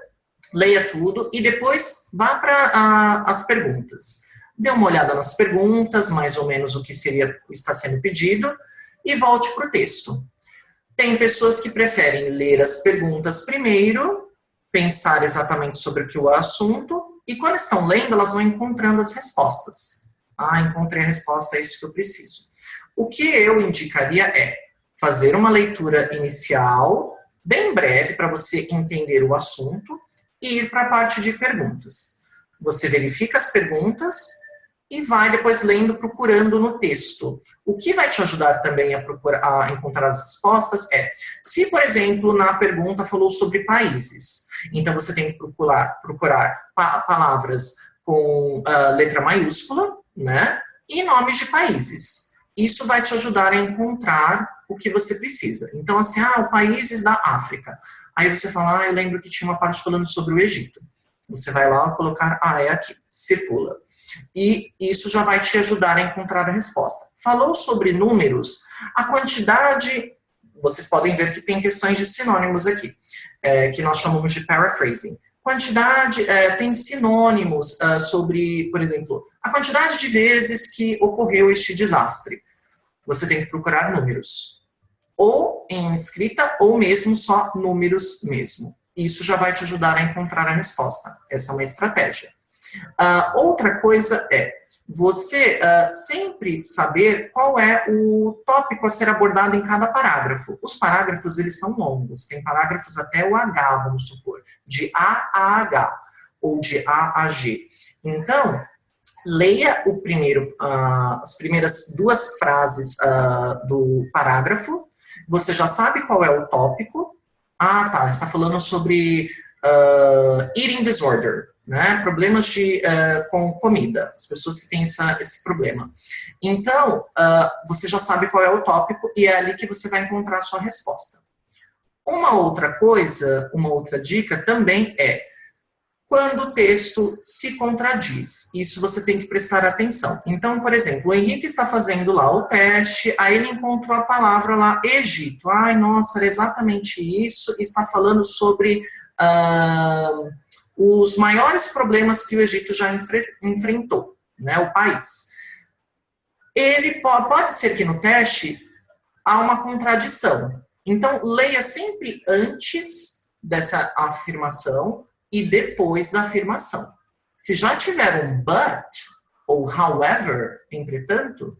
leia tudo e depois vá para as perguntas. Dê uma olhada nas perguntas, mais ou menos o que está sendo pedido, e volte para o texto. Tem pessoas que preferem ler as perguntas primeiro, pensar exatamente sobre o que é o assunto, e quando estão lendo, elas vão encontrando as respostas. Encontrei a resposta, é isso que eu preciso. O que eu indicaria é fazer uma leitura inicial, bem breve, para você entender o assunto, e ir para a parte de perguntas. Você verifica as perguntas, e vai depois lendo, procurando no texto. O que vai te ajudar também a encontrar as respostas é, se, por exemplo, na pergunta falou sobre países, então você tem que procurar palavras com letra maiúscula, né, e nomes de países. Isso vai te ajudar a encontrar o que você precisa. Então, assim, países da África. Aí você fala, eu lembro que tinha uma parte falando sobre o Egito. Você vai lá colocar, é aqui, circula. E isso já vai te ajudar a encontrar a resposta. Falou sobre números, a quantidade, vocês podem ver que tem questões de sinônimos aqui, que nós chamamos de paraphrasing. Quantidade, tem sinônimos sobre, por exemplo, a quantidade de vezes que ocorreu este desastre. Você tem que procurar números. Ou em escrita, ou mesmo só números mesmo. Isso já vai te ajudar a encontrar a resposta. Essa é uma estratégia. Outra coisa é você sempre saber qual é o tópico a ser abordado em cada parágrafo. Os parágrafos, eles são longos. Tem parágrafos até o H, vamos supor. De A a H. Ou de A a G. Então, leia as primeiras duas frases do parágrafo. Você já sabe qual é o tópico. Está falando sobre eating disorder, né? Problemas com comida, as pessoas que têm esse problema. Então, você já sabe qual é o tópico e é ali que você vai encontrar a sua resposta. Uma outra coisa, uma outra dica também é quando o texto se contradiz. Isso você tem que prestar atenção. Então, por exemplo, o Henrique está fazendo lá o teste, aí ele encontrou a palavra lá, Egito. Nossa, era exatamente isso. Está falando sobre os maiores problemas que o Egito já enfrentou, né, o país. Ele pode ser que no teste há uma contradição. Então, leia sempre antes dessa afirmação e depois da afirmação. Se já tiver um but ou however, entretanto,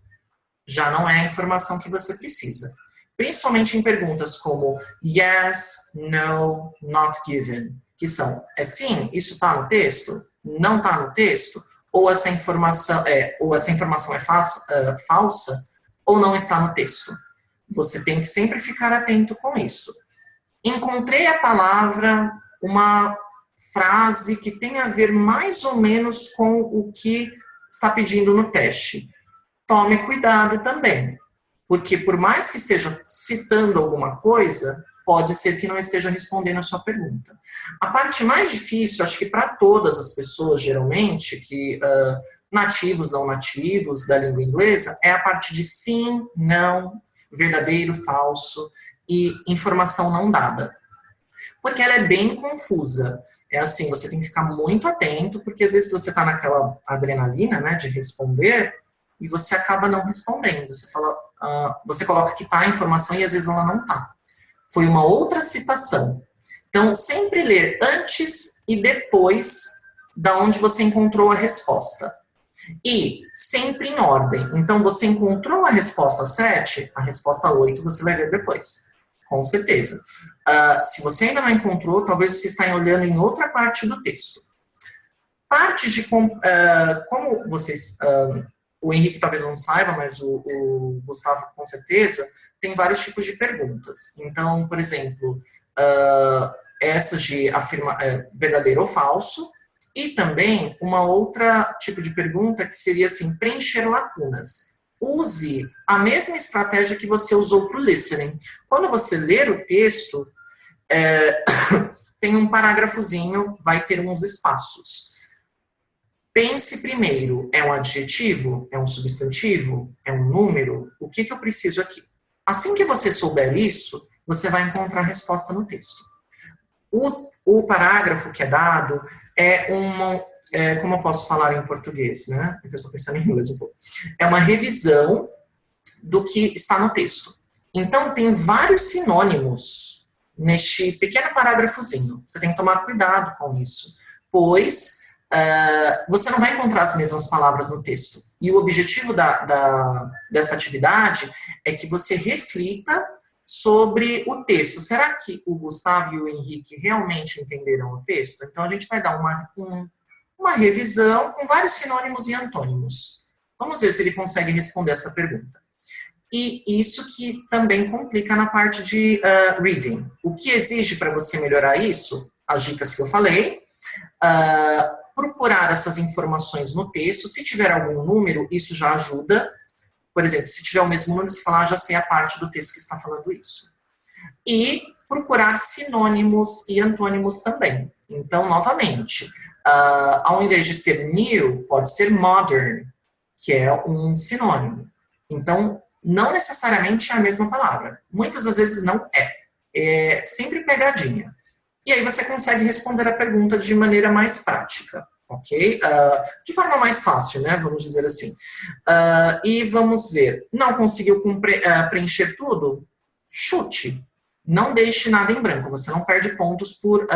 já não é a informação que você precisa. Principalmente em perguntas como yes, no, not given, que são, sim, isso está no texto? Não está no texto? Ou essa informação é falsa, ou não está no texto? Você tem que sempre ficar atento com isso. Encontrei a palavra, uma frase que tem a ver mais ou menos com o que está pedindo no teste. Tome cuidado também, porque por mais que esteja citando alguma coisa, pode ser que não esteja respondendo a sua pergunta. A parte mais difícil, acho que para todas as pessoas, geralmente, que nativos, não nativos da língua inglesa, é a parte de sim, não, verdadeiro, falso e informação não dada. Porque ela é bem confusa. É assim, você tem que ficar muito atento, porque às vezes você está naquela adrenalina, né, de responder, e você acaba não respondendo. Você fala, você coloca que está a informação e às vezes ela não está. Foi uma outra citação. Então, sempre ler antes e depois da onde você encontrou a resposta. E sempre em ordem. Então, você encontrou a resposta 7, a resposta 8 você vai ver depois. Com certeza. Se você ainda não encontrou, talvez você esteja olhando em outra parte do texto. Partes de como vocês... o Henrique talvez não saiba, mas o Gustavo com certeza, tem vários tipos de perguntas. Então, por exemplo, essas de verdadeiro ou falso, e também uma outra tipo de pergunta que seria assim, preencher lacunas. Use a mesma estratégia que você usou para o listening. Quando você ler o texto, tem um parágrafozinho, vai ter uns espaços. Pense primeiro, é um adjetivo? É um substantivo? É um número? O que eu preciso aqui? Assim que você souber isso, você vai encontrar a resposta no texto. O parágrafo que é dado como eu posso falar em português, né? Porque eu estou pensando em inglês um pouco. É uma revisão do que está no texto. Então, tem vários sinônimos neste pequeno parágrafozinho. Você tem que tomar cuidado com isso, pois você não vai encontrar as mesmas palavras no texto. E o objetivo dessa atividade é que você reflita sobre o texto. Será que o Gustavo e o Henrique realmente entenderam o texto? Então, a gente vai dar uma revisão com vários sinônimos e antônimos. Vamos ver se ele consegue responder essa pergunta. E isso que também complica na parte de reading. O que exige para você melhorar isso? As dicas que eu falei. Procurar essas informações no texto. Se tiver algum número, isso já ajuda. Por exemplo, se tiver o mesmo número, você fala, já sei a parte do texto que está falando isso. E procurar sinônimos e antônimos também. Então, novamente, ao invés de ser new, pode ser modern, que é um sinônimo. Então, não necessariamente é a mesma palavra. Muitas das vezes não é. É sempre pegadinha. E aí você consegue responder a pergunta de maneira mais prática, ok? De forma mais fácil, né? Vamos dizer assim. E vamos ver. Não conseguiu preencher tudo? Chute. Não deixe nada em branco. Você não perde pontos por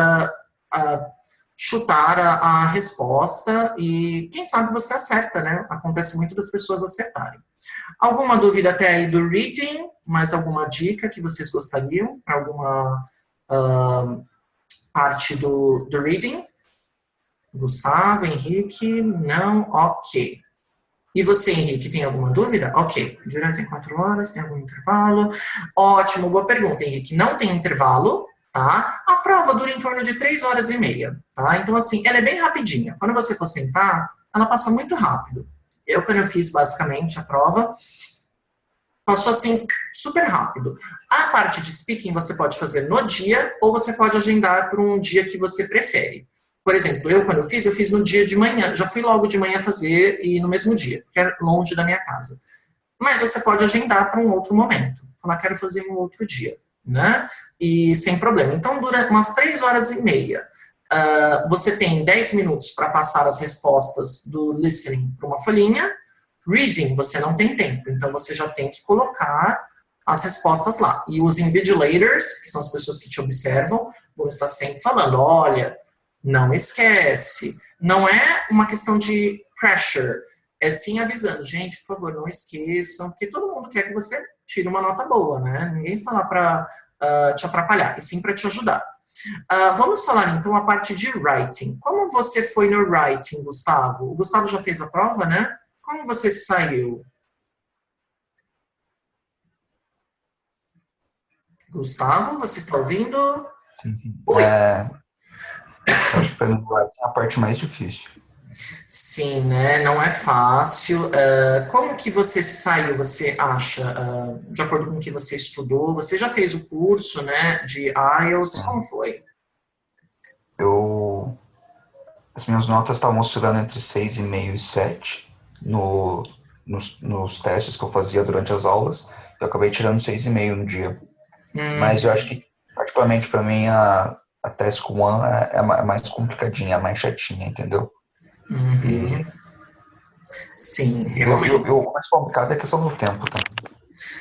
chutar a resposta e quem sabe você acerta, né? Acontece muito das pessoas acertarem. Alguma dúvida até aí do reading? Mais alguma dica que vocês gostariam? Para alguma parte do reading? Gustavo, Henrique? Não? Ok. E você, Henrique, tem alguma dúvida? Ok. Direto em 4 horas, tem algum intervalo? Ótimo, boa pergunta, Henrique. Não tem intervalo, tá? A prova dura em torno de 3 horas e meia, tá? Então, assim, ela é bem rapidinha. Quando você for sentar, ela passa muito rápido. Quando eu fiz, basicamente, a prova, passou, assim, super rápido. A parte de speaking você pode fazer no dia ou você pode agendar para um dia que você prefere. Por exemplo, quando eu fiz no dia de manhã. Já fui logo de manhã fazer e no mesmo dia, porque é longe da minha casa. Mas você pode agendar para um outro momento. Falar, quero fazer em um outro dia, né? E sem problema. Então, dura umas 3 horas e meia. Você tem 10 minutos para passar as respostas do listening para uma folhinha. Reading, você não tem tempo. Então, você já tem que colocar as respostas lá. E os invigilators, que são as pessoas que te observam, vão estar sempre falando, olha, não esquece. Não é uma questão de pressure. É sim avisando, gente, por favor, não esqueçam, porque todo mundo quer que você tire uma nota boa, né? Ninguém está lá para te atrapalhar, e sim para te ajudar. Vamos falar, então, a parte de writing. Como você foi no writing, Gustavo? O Gustavo já fez a prova, né? Como você saiu? Gustavo, você está ouvindo? Sim, sim. Oi. Acho que é a parte mais difícil. Sim, né? Não é fácil. Como que você se saiu, você acha, de acordo com o que você estudou? Você já fez o curso, né, de IELTS? Sim. Como foi? As minhas notas estavam oscilando entre 6,5 e 7 nos testes que eu fazia durante as aulas. Eu acabei tirando 6,5 no dia. Mas eu acho que, particularmente para mim, a Task 1 é mais complicadinha, é mais chatinha, entendeu? Uhum. Sim, realmente. O mais complicado é a questão do tempo também.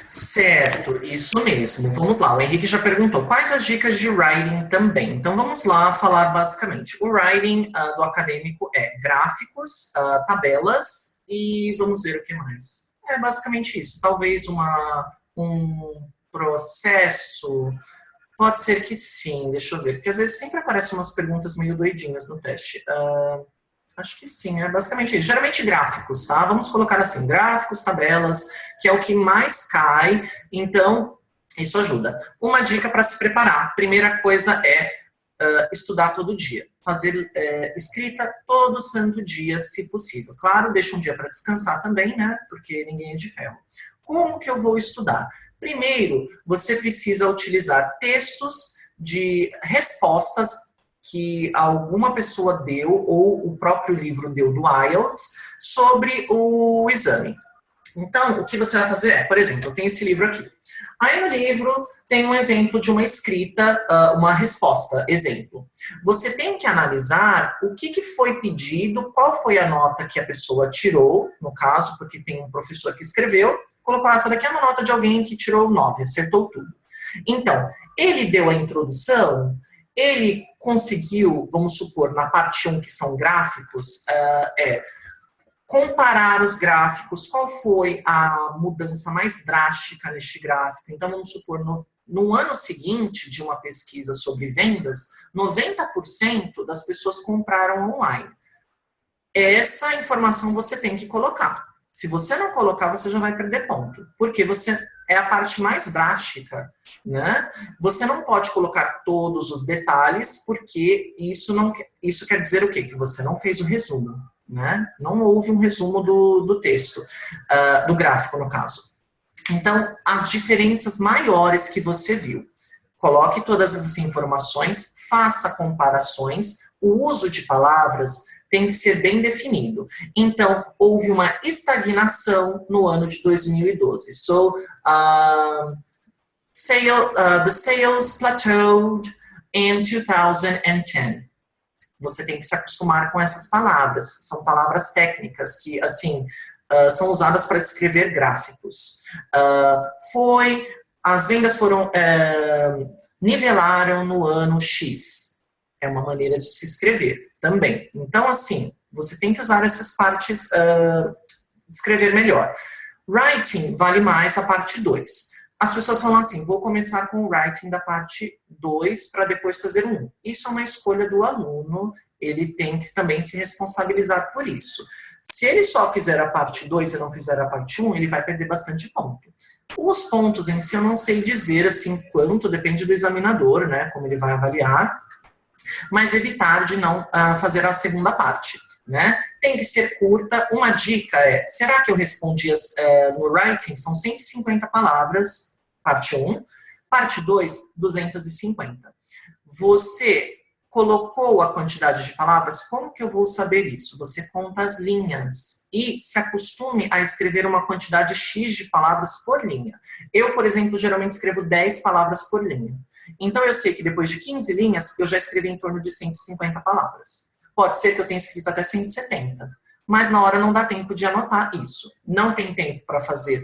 Certo, isso mesmo. Vamos lá, o Henrique já perguntou quais as dicas de writing também. Então vamos lá falar basicamente. O writing do acadêmico é gráficos, tabelas e vamos ver o que mais. É basicamente isso. Talvez um processo. Pode ser que sim, deixa eu ver. Porque às vezes sempre aparecem umas perguntas meio doidinhas no teste. Acho que sim, é basicamente isso. Geralmente gráficos, tá? Vamos colocar assim, gráficos, tabelas, que é o que mais cai. Então, isso ajuda. Uma dica para se preparar. Primeira coisa é estudar todo dia. Fazer escrita todo santo dia, se possível. Claro, deixa um dia para descansar também, né? Porque ninguém é de ferro. Como que eu vou estudar? Primeiro, você precisa utilizar textos de respostas que alguma pessoa deu, ou o próprio livro deu do IELTS, sobre o exame. Então, o que você vai fazer é, por exemplo, eu tenho esse livro aqui. Aí no livro tem um exemplo de uma escrita, uma resposta, exemplo. Você tem que analisar o que foi pedido, qual foi a nota que a pessoa tirou, no caso, porque tem um professor que escreveu, colocou essa daqui é uma nota de alguém que tirou 9, acertou tudo. Então, ele deu a introdução, ele conseguiu, vamos supor, na parte 1, que são gráficos, comparar os gráficos, qual foi a mudança mais drástica neste gráfico. Então, vamos supor, no ano seguinte de uma pesquisa sobre vendas, 90% das pessoas compraram online. essa informação você tem que colocar. Se você não colocar, você já vai perder ponto. Porque você é a parte mais drástica, né? Você não pode colocar todos os detalhes, porque isso quer dizer o quê? Que você não fez o resumo, né? Não houve um resumo do texto, do gráfico, no caso. Então, as diferenças maiores que você viu. Coloque todas essas informações, faça comparações, o uso de palavras tem que ser bem definido. Então, houve uma estagnação no ano de 2012. So, the sales plateaued in 2010. Você tem que se acostumar com essas palavras. São palavras técnicas que, assim, são usadas para descrever gráficos. As vendas nivelaram no ano X. É uma maneira de se escrever também. Então, assim, você tem que usar essas partes, escrever melhor. Writing vale mais a parte 2. As pessoas falam assim, vou começar com o writing da parte 2 para depois fazer o 1. Isso é uma escolha do aluno, ele tem que também se responsabilizar por isso. Se ele só fizer a parte 2 e não fizer a parte 1, ele vai perder bastante ponto. Os pontos em si eu não sei dizer assim quanto, depende do examinador, né, como ele vai avaliar, mas evitar de não fazer a segunda parte, né? Tem que ser curta. Uma dica é, será que eu respondi no writing? São 150 palavras, parte 1. Parte 2, 250. Você colocou a quantidade de palavras, como que eu vou saber isso? Você conta as linhas e se acostume a escrever uma quantidade X de palavras por linha. Eu, por exemplo, geralmente escrevo 10 palavras por linha. Então, eu sei que depois de 15 linhas, eu já escrevi em torno de 150 palavras. Pode ser que eu tenha escrito até 170, mas na hora não dá tempo de anotar isso. Não tem tempo para fazer,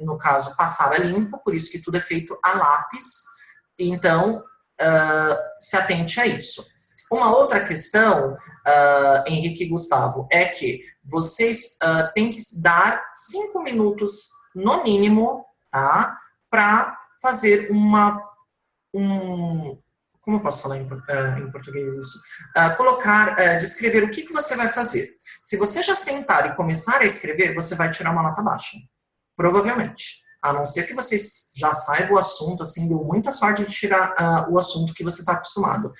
no caso, passar a limpo, por isso que tudo é feito a lápis. Então, se atente a isso. Uma outra questão, Henrique e Gustavo, é que vocês têm que dar 5 minutos, no mínimo, tá, para fazer como eu posso falar em português isso? Descrever o que você vai fazer. Se você já sentar e começar a escrever, você vai tirar uma nota baixa. Provavelmente. A não ser que vocês já saibam o assunto, assim, deu muita sorte de tirar o assunto que você está acostumado.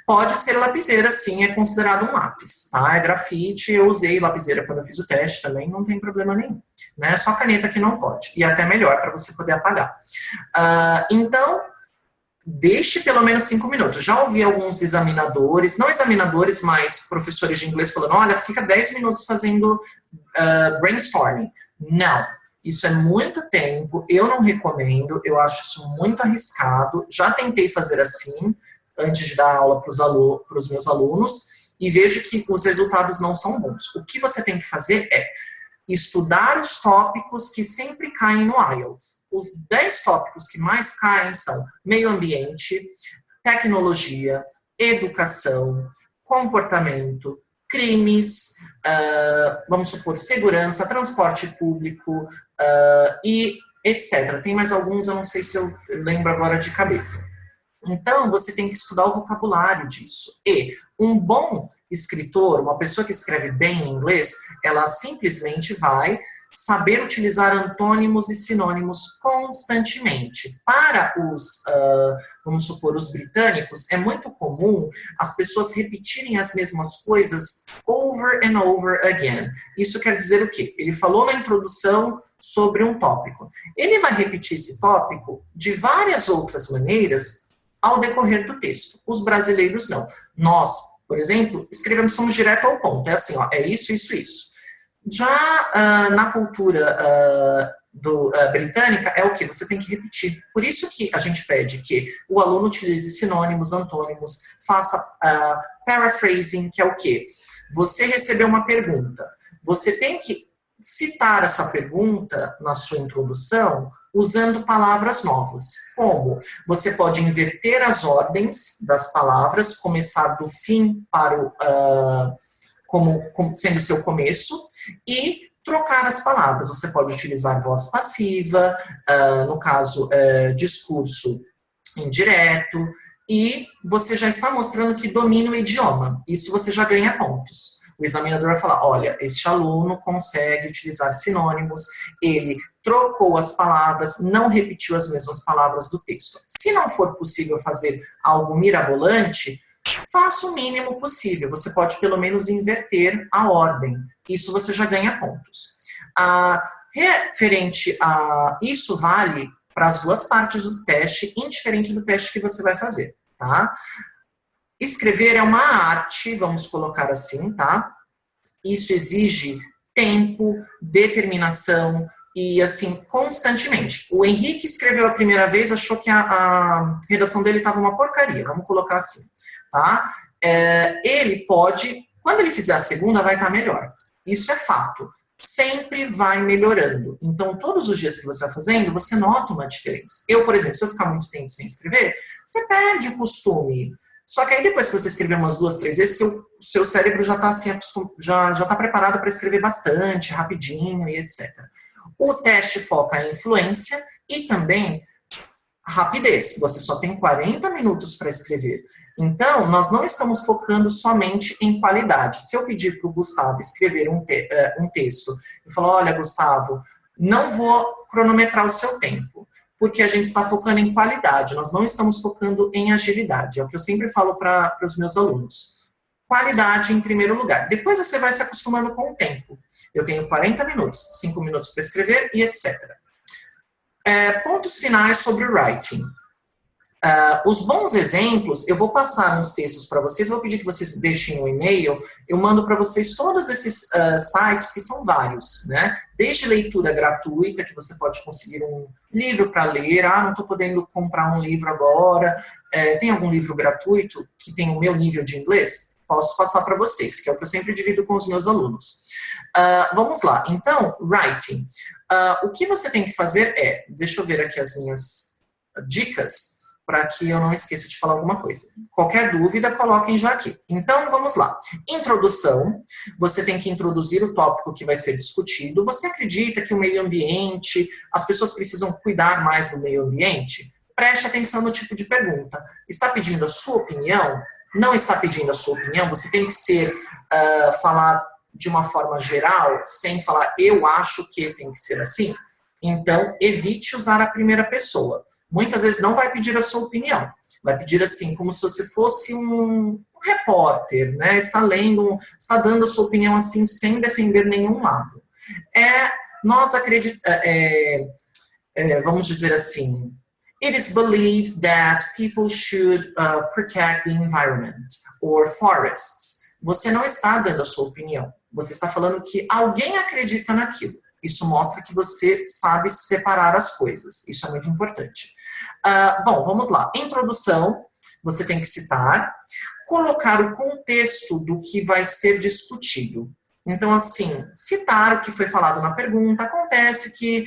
Pode ser lapiseira, sim, é considerado um lápis, tá? É grafite, eu usei lapiseira quando eu fiz o teste também, não tem problema nenhum. Né? Só caneta que não pode. E até melhor para você poder apagar. Então, deixe pelo menos 5 minutos. Já ouvi alguns examinadores, não examinadores, mas professores de inglês falando, olha, fica 10 minutos fazendo brainstorming. Não. Isso é muito tempo, eu não recomendo, eu acho isso muito arriscado. Já tentei fazer assim, antes de dar aula para os meus alunos, e vejo que os resultados não são bons. O que você tem que fazer é estudar os tópicos que sempre caem no IELTS. Os 10 tópicos que mais caem são meio ambiente, tecnologia, educação, comportamento, crimes, vamos supor, segurança, transporte público e etc. Tem mais alguns, eu não sei se eu lembro agora de cabeça. Então, você tem que estudar o vocabulário disso. E um bom escritor, uma pessoa que escreve bem em inglês, ela simplesmente vai saber utilizar antônimos e sinônimos constantemente. Para vamos supor, os britânicos, é muito comum as pessoas repetirem as mesmas coisas over and over again. Isso quer dizer o quê? Ele falou na introdução sobre um tópico. Ele vai repetir esse tópico de várias outras maneiras ao decorrer do texto. Os brasileiros não. Nós, por exemplo, somos direto ao ponto. É assim, ó, é isso, isso, isso. Já na cultura britânica, é o que? Você tem que repetir. Por isso que a gente pede que o aluno utilize sinônimos, antônimos, faça paraphrasing, que é o quê? Você recebeu uma pergunta. Você tem que citar essa pergunta na sua introdução usando palavras novas. Como? Você pode inverter as ordens das palavras, começar do fim para como sendo o seu começo, e trocar as palavras. Você pode utilizar voz passiva, no caso, discurso indireto, e você já está mostrando que domina o idioma. Isso você já ganha pontos. O examinador vai falar, olha, este aluno consegue utilizar sinônimos, ele trocou as palavras, não repetiu as mesmas palavras do texto. Se não for possível fazer algo mirabolante, faça o mínimo possível. Você pode pelo menos inverter a ordem. Isso você já ganha pontos. Referente a isso vale para as duas partes do teste, indiferente do teste que você vai fazer, tá? Escrever é uma arte, vamos colocar assim, tá? Isso exige tempo, determinação e, assim, constantemente. O Henrique escreveu a primeira vez, achou que a redação dele estava uma porcaria, vamos colocar assim, tá? Ele pode, quando ele fizer a segunda, vai estar melhor. Isso é fato. Sempre vai melhorando. Então, todos os dias que você vai fazendo, você nota uma diferença. Eu, por exemplo, se eu ficar muito tempo sem escrever, você perde o costume. Só que aí depois que você escrever umas 2, 3 vezes, seu cérebro já está assim, já tá preparado para escrever bastante, rapidinho e etc. O teste foca em influência e também rapidez. Você só tem 40 minutos para escrever. Então, nós não estamos focando somente em qualidade. Se eu pedir para o Gustavo escrever um texto e falar, olha, Gustavo, não vou cronometrar o seu tempo, porque a gente está focando em qualidade, nós não estamos focando em agilidade. É o que eu sempre falo para os meus alunos. Qualidade em primeiro lugar. Depois você vai se acostumando com o tempo. Eu tenho 40 minutos, 5 minutos para escrever e etc. Pontos finais sobre o writing. Os bons exemplos, eu vou passar uns textos para vocês, vou pedir que vocês deixem um e-mail, eu mando para vocês todos esses sites, porque são vários, né? Desde leitura gratuita, que você pode conseguir um livro para ler, não estou podendo comprar um livro agora, tem algum livro gratuito que tem o meu nível de inglês? Posso passar para vocês, que é o que eu sempre divido com os meus alunos. Vamos lá, então, writing. O que você tem que fazer deixa eu ver aqui as minhas dicas, para que eu não esqueça de falar alguma coisa. Qualquer dúvida, coloquem já aqui. Então, vamos lá. Introdução. Você tem que introduzir o tópico que vai ser discutido. Você acredita que o meio ambiente, as pessoas precisam cuidar mais do meio ambiente? Preste atenção no tipo de pergunta. Está pedindo a sua opinião? Não está pedindo a sua opinião? Você tem que falar de uma forma geral, sem falar eu acho que tem que ser assim? Então, evite usar a primeira pessoa. Muitas vezes não vai pedir a sua opinião. Vai pedir assim, como se você fosse um repórter, né? Está lendo, está dando a sua opinião assim, sem defender nenhum lado. Nós acreditamos, vamos dizer assim, it is believed that people should protect the environment or forests. Você não está dando a sua opinião. Você está falando que alguém acredita naquilo. Isso mostra que você sabe separar as coisas. Isso é muito importante. Bom, vamos lá. Introdução, você tem que citar. Colocar o contexto do que vai ser discutido. Então, assim, citar o que foi falado na pergunta. Acontece que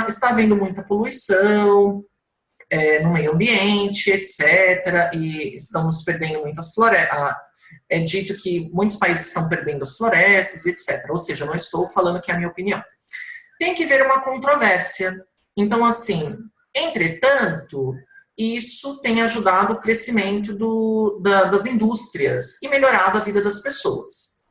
está havendo muita poluição no meio ambiente, etc. E estamos perdendo muitas florestas. É dito que muitos países estão perdendo as florestas, etc. Ou seja, não estou falando que é a minha opinião. Tem que haver uma controvérsia. Então, assim, entretanto, isso tem ajudado o crescimento das indústrias e melhorado a vida das pessoas.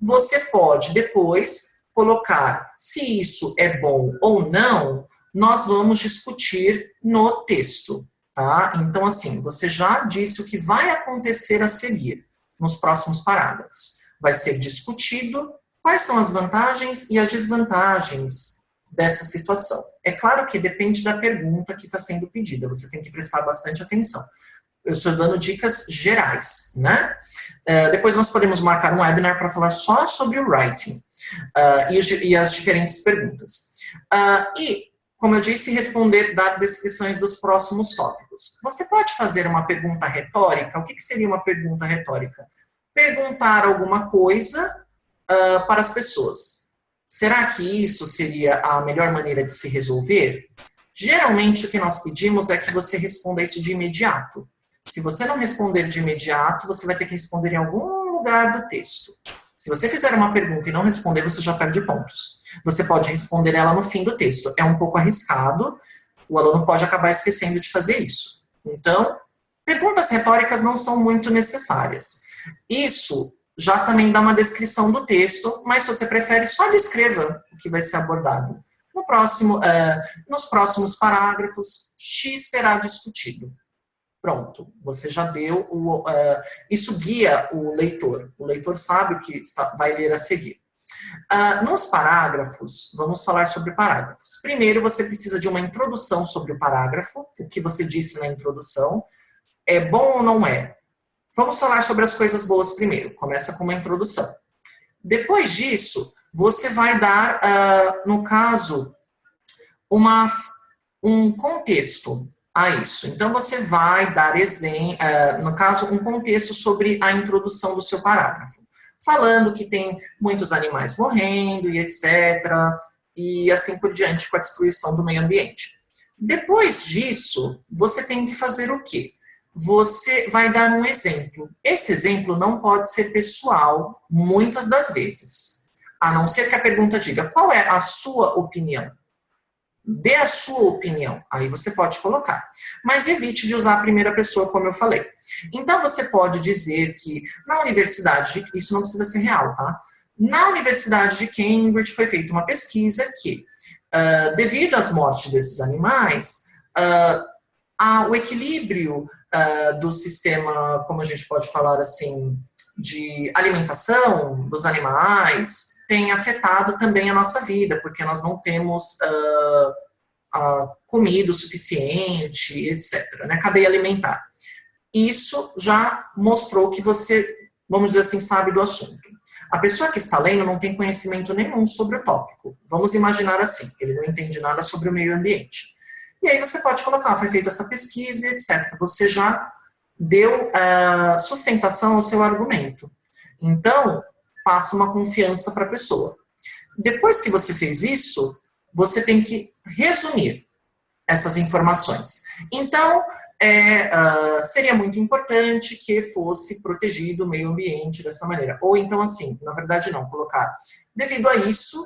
Você pode depois colocar se isso é bom ou não, nós vamos discutir no texto, tá? Então, assim, você já disse o que vai acontecer a seguir, nos próximos parágrafos. Vai ser discutido quais são as vantagens e as desvantagens dessa situação. É claro que depende da pergunta que está sendo pedida, você tem que prestar bastante atenção. Eu estou dando dicas gerais, né? Depois nós podemos marcar um webinar para falar só sobre o writing e as diferentes perguntas. E, como eu disse, responder, dar descrições dos próximos tópicos. Você pode fazer uma pergunta retórica? O que seria uma pergunta retórica? Perguntar alguma coisa para as pessoas. Será que isso seria a melhor maneira de se resolver? Geralmente o que nós pedimos é que você responda isso de imediato. Se você não responder de imediato, você vai ter que responder em algum lugar do texto. Se você fizer uma pergunta e não responder, você já perde pontos. Você pode responder ela no fim do texto. É um pouco arriscado, o aluno pode acabar esquecendo de fazer isso. Então, perguntas retóricas não são muito necessárias. Isso já também dá uma descrição do texto, mas se você prefere, só descreva o que vai ser abordado. Nos próximos parágrafos, X será discutido. Pronto, você já deu isso guia o leitor. O leitor sabe o que vai ler a seguir. Nos parágrafos, vamos falar sobre parágrafos. Primeiro, você precisa de uma introdução sobre o parágrafo, o que você disse na introdução. É bom ou não é? Vamos falar sobre as coisas boas primeiro. Começa com uma introdução. Depois disso, você vai dar, no caso, um contexto a isso. Então, você vai dar, no caso, um contexto sobre a introdução do seu parágrafo. Falando que tem muitos animais morrendo e etc. E assim por diante com a destruição do meio ambiente. Depois disso, você tem que fazer o quê? Você vai dar um exemplo. Esse exemplo não pode ser pessoal, muitas das vezes. A não ser que a pergunta diga, qual é a sua opinião? Dê a sua opinião, aí você pode colocar. Mas evite de usar a primeira pessoa, como eu falei. Então, você pode dizer que na universidade, isso não precisa ser real, tá? Na Universidade de Cambridge foi feita uma pesquisa que, devido às mortes desses animais, o equilíbrio do sistema, como a gente pode falar assim, de alimentação dos animais tem afetado também a nossa vida, porque nós não temos comida o suficiente, etc., né? Cadeia alimentar. Isso já mostrou que você, vamos dizer assim, sabe do assunto. A pessoa que está lendo não tem conhecimento nenhum sobre o tópico. Vamos imaginar assim, ele não entende nada sobre o meio ambiente. E aí você pode colocar, foi feita essa pesquisa, etc. Você já deu sustentação ao seu argumento. Então, passa uma confiança para a pessoa. Depois que você fez isso, você tem que resumir essas informações. Então, seria muito importante que fosse protegido o meio ambiente dessa maneira. Ou então, assim, na verdade não, colocar, devido a isso,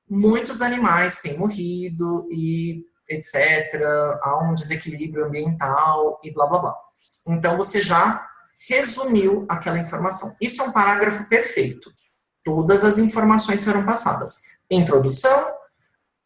muitos animais têm morrido e etc., há um desequilíbrio ambiental e blá, blá, blá. Então, você já resumiu aquela informação. Isso é um parágrafo perfeito. Todas as informações foram passadas. Introdução,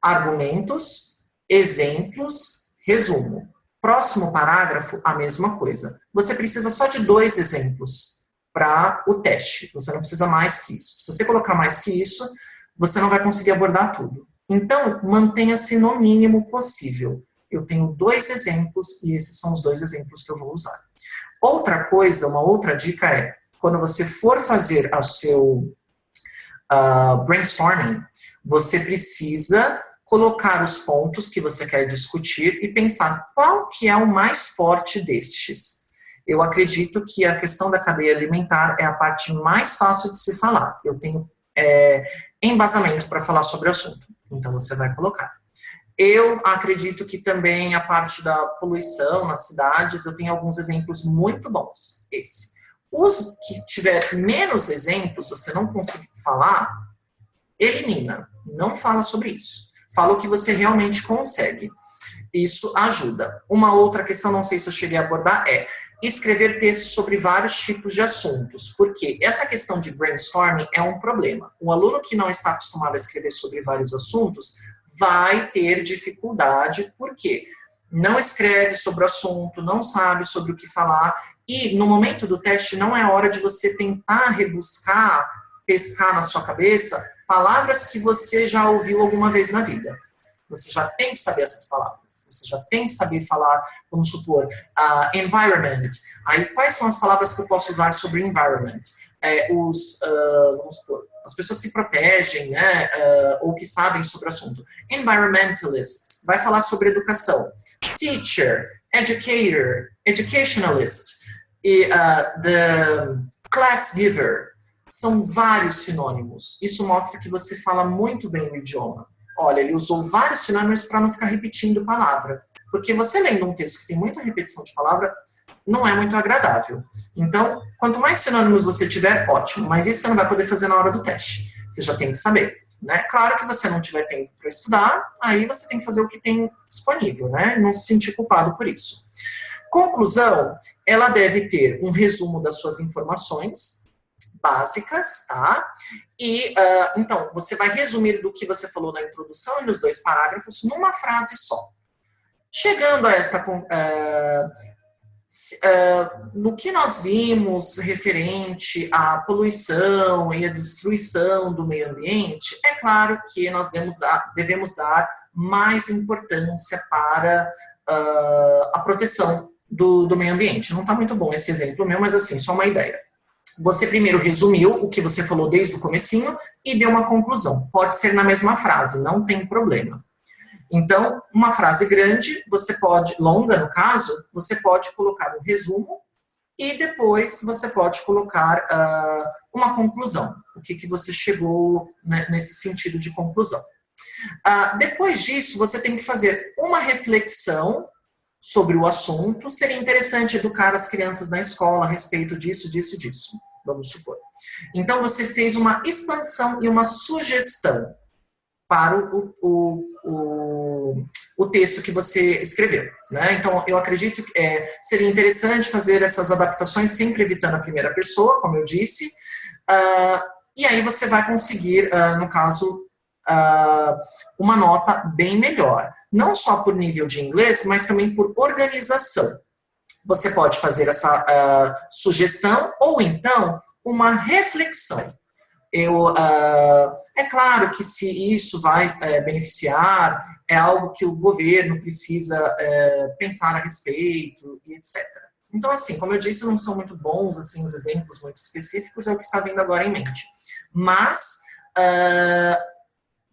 argumentos, exemplos, resumo. Próximo parágrafo, a mesma coisa. Você precisa só de 2 exemplos para o teste. Você não precisa mais que isso. Se você colocar mais que isso, você não vai conseguir abordar tudo. Então, mantenha-se no mínimo possível. Eu tenho 2 exemplos e esses são os 2 exemplos que eu vou usar. Outra coisa, uma outra dica é, quando você for fazer o seu brainstorming, você precisa colocar os pontos que você quer discutir e pensar qual que é o mais forte destes. Eu acredito que a questão da cadeia alimentar é a parte mais fácil de se falar. Eu tenho embasamento para falar sobre o assunto. Então, você vai colocar. Eu acredito que também a parte da poluição nas cidades, eu tenho alguns exemplos muito bons. Os que tiver menos exemplos, você não conseguir falar, elimina. Não fala sobre isso. Fala o que você realmente consegue. Isso ajuda. Uma outra questão, não sei se eu cheguei a abordar, é escrever textos sobre vários tipos de assuntos. Porque essa questão de brainstorming é um problema. O aluno que não está acostumado a escrever sobre vários assuntos vai ter dificuldade, porque não escreve sobre o assunto, não sabe sobre o que falar, e no momento do teste não é hora de você tentar rebuscar, pescar na sua cabeça palavras que você já ouviu alguma vez na vida. Você já tem que saber essas palavras, você já tem que saber falar, vamos supor, environment. Aí, quais são as palavras que eu posso usar sobre environment? Vamos supor, as pessoas que protegem, né, ou que sabem sobre o assunto. Environmentalists, vai falar sobre educação. Teacher, educator, educationalist, e the class giver. São vários sinônimos. Isso mostra que você fala muito bem o idioma. Olha, ele usou vários sinônimos para não ficar repetindo palavra. Porque você lendo um texto que tem muita repetição de palavra, não é muito agradável. Então, quanto mais sinônimos você tiver, ótimo. Mas isso você não vai poder fazer na hora do teste. Você já tem que saber. Né? Claro que você não tiver tempo para estudar, aí você tem que fazer o que tem disponível, né? Não se sentir culpado por isso. Conclusão, ela deve ter um resumo das suas informações, básicas, tá? E, então, você vai resumir do que você falou na introdução e nos 2 parágrafos numa frase só. Chegando a esta... no que nós vimos referente à poluição e à destruição do meio ambiente, é claro que nós devemos dar mais importância para a proteção do meio ambiente. Não está muito bom esse exemplo meu, mas assim, só uma ideia. Você primeiro resumiu o que você falou desde o comecinho e deu uma conclusão. Pode ser na mesma frase, não tem problema. Então, uma frase grande, longa no caso, você pode colocar um resumo e depois você pode colocar uma conclusão. O que você chegou, né, nesse sentido de conclusão. Depois disso, você tem que fazer uma reflexão sobre o assunto. Seria interessante educar as crianças na escola a respeito disso, vamos supor. Então, você fez uma expansão e uma sugestão para o texto que você escreveu, né? Então, eu acredito que seria interessante fazer essas adaptações, sempre evitando a primeira pessoa, como eu disse, e aí você vai conseguir, no caso, uma nota bem melhor. Não só por nível de inglês, mas também por organização. Você pode fazer essa sugestão ou então uma reflexão. É claro que se isso vai beneficiar, é algo que o governo precisa pensar a respeito e etc. Então, assim, como eu disse, não são muito bons assim, os exemplos muito específicos, é o que está vindo agora em mente. Mas,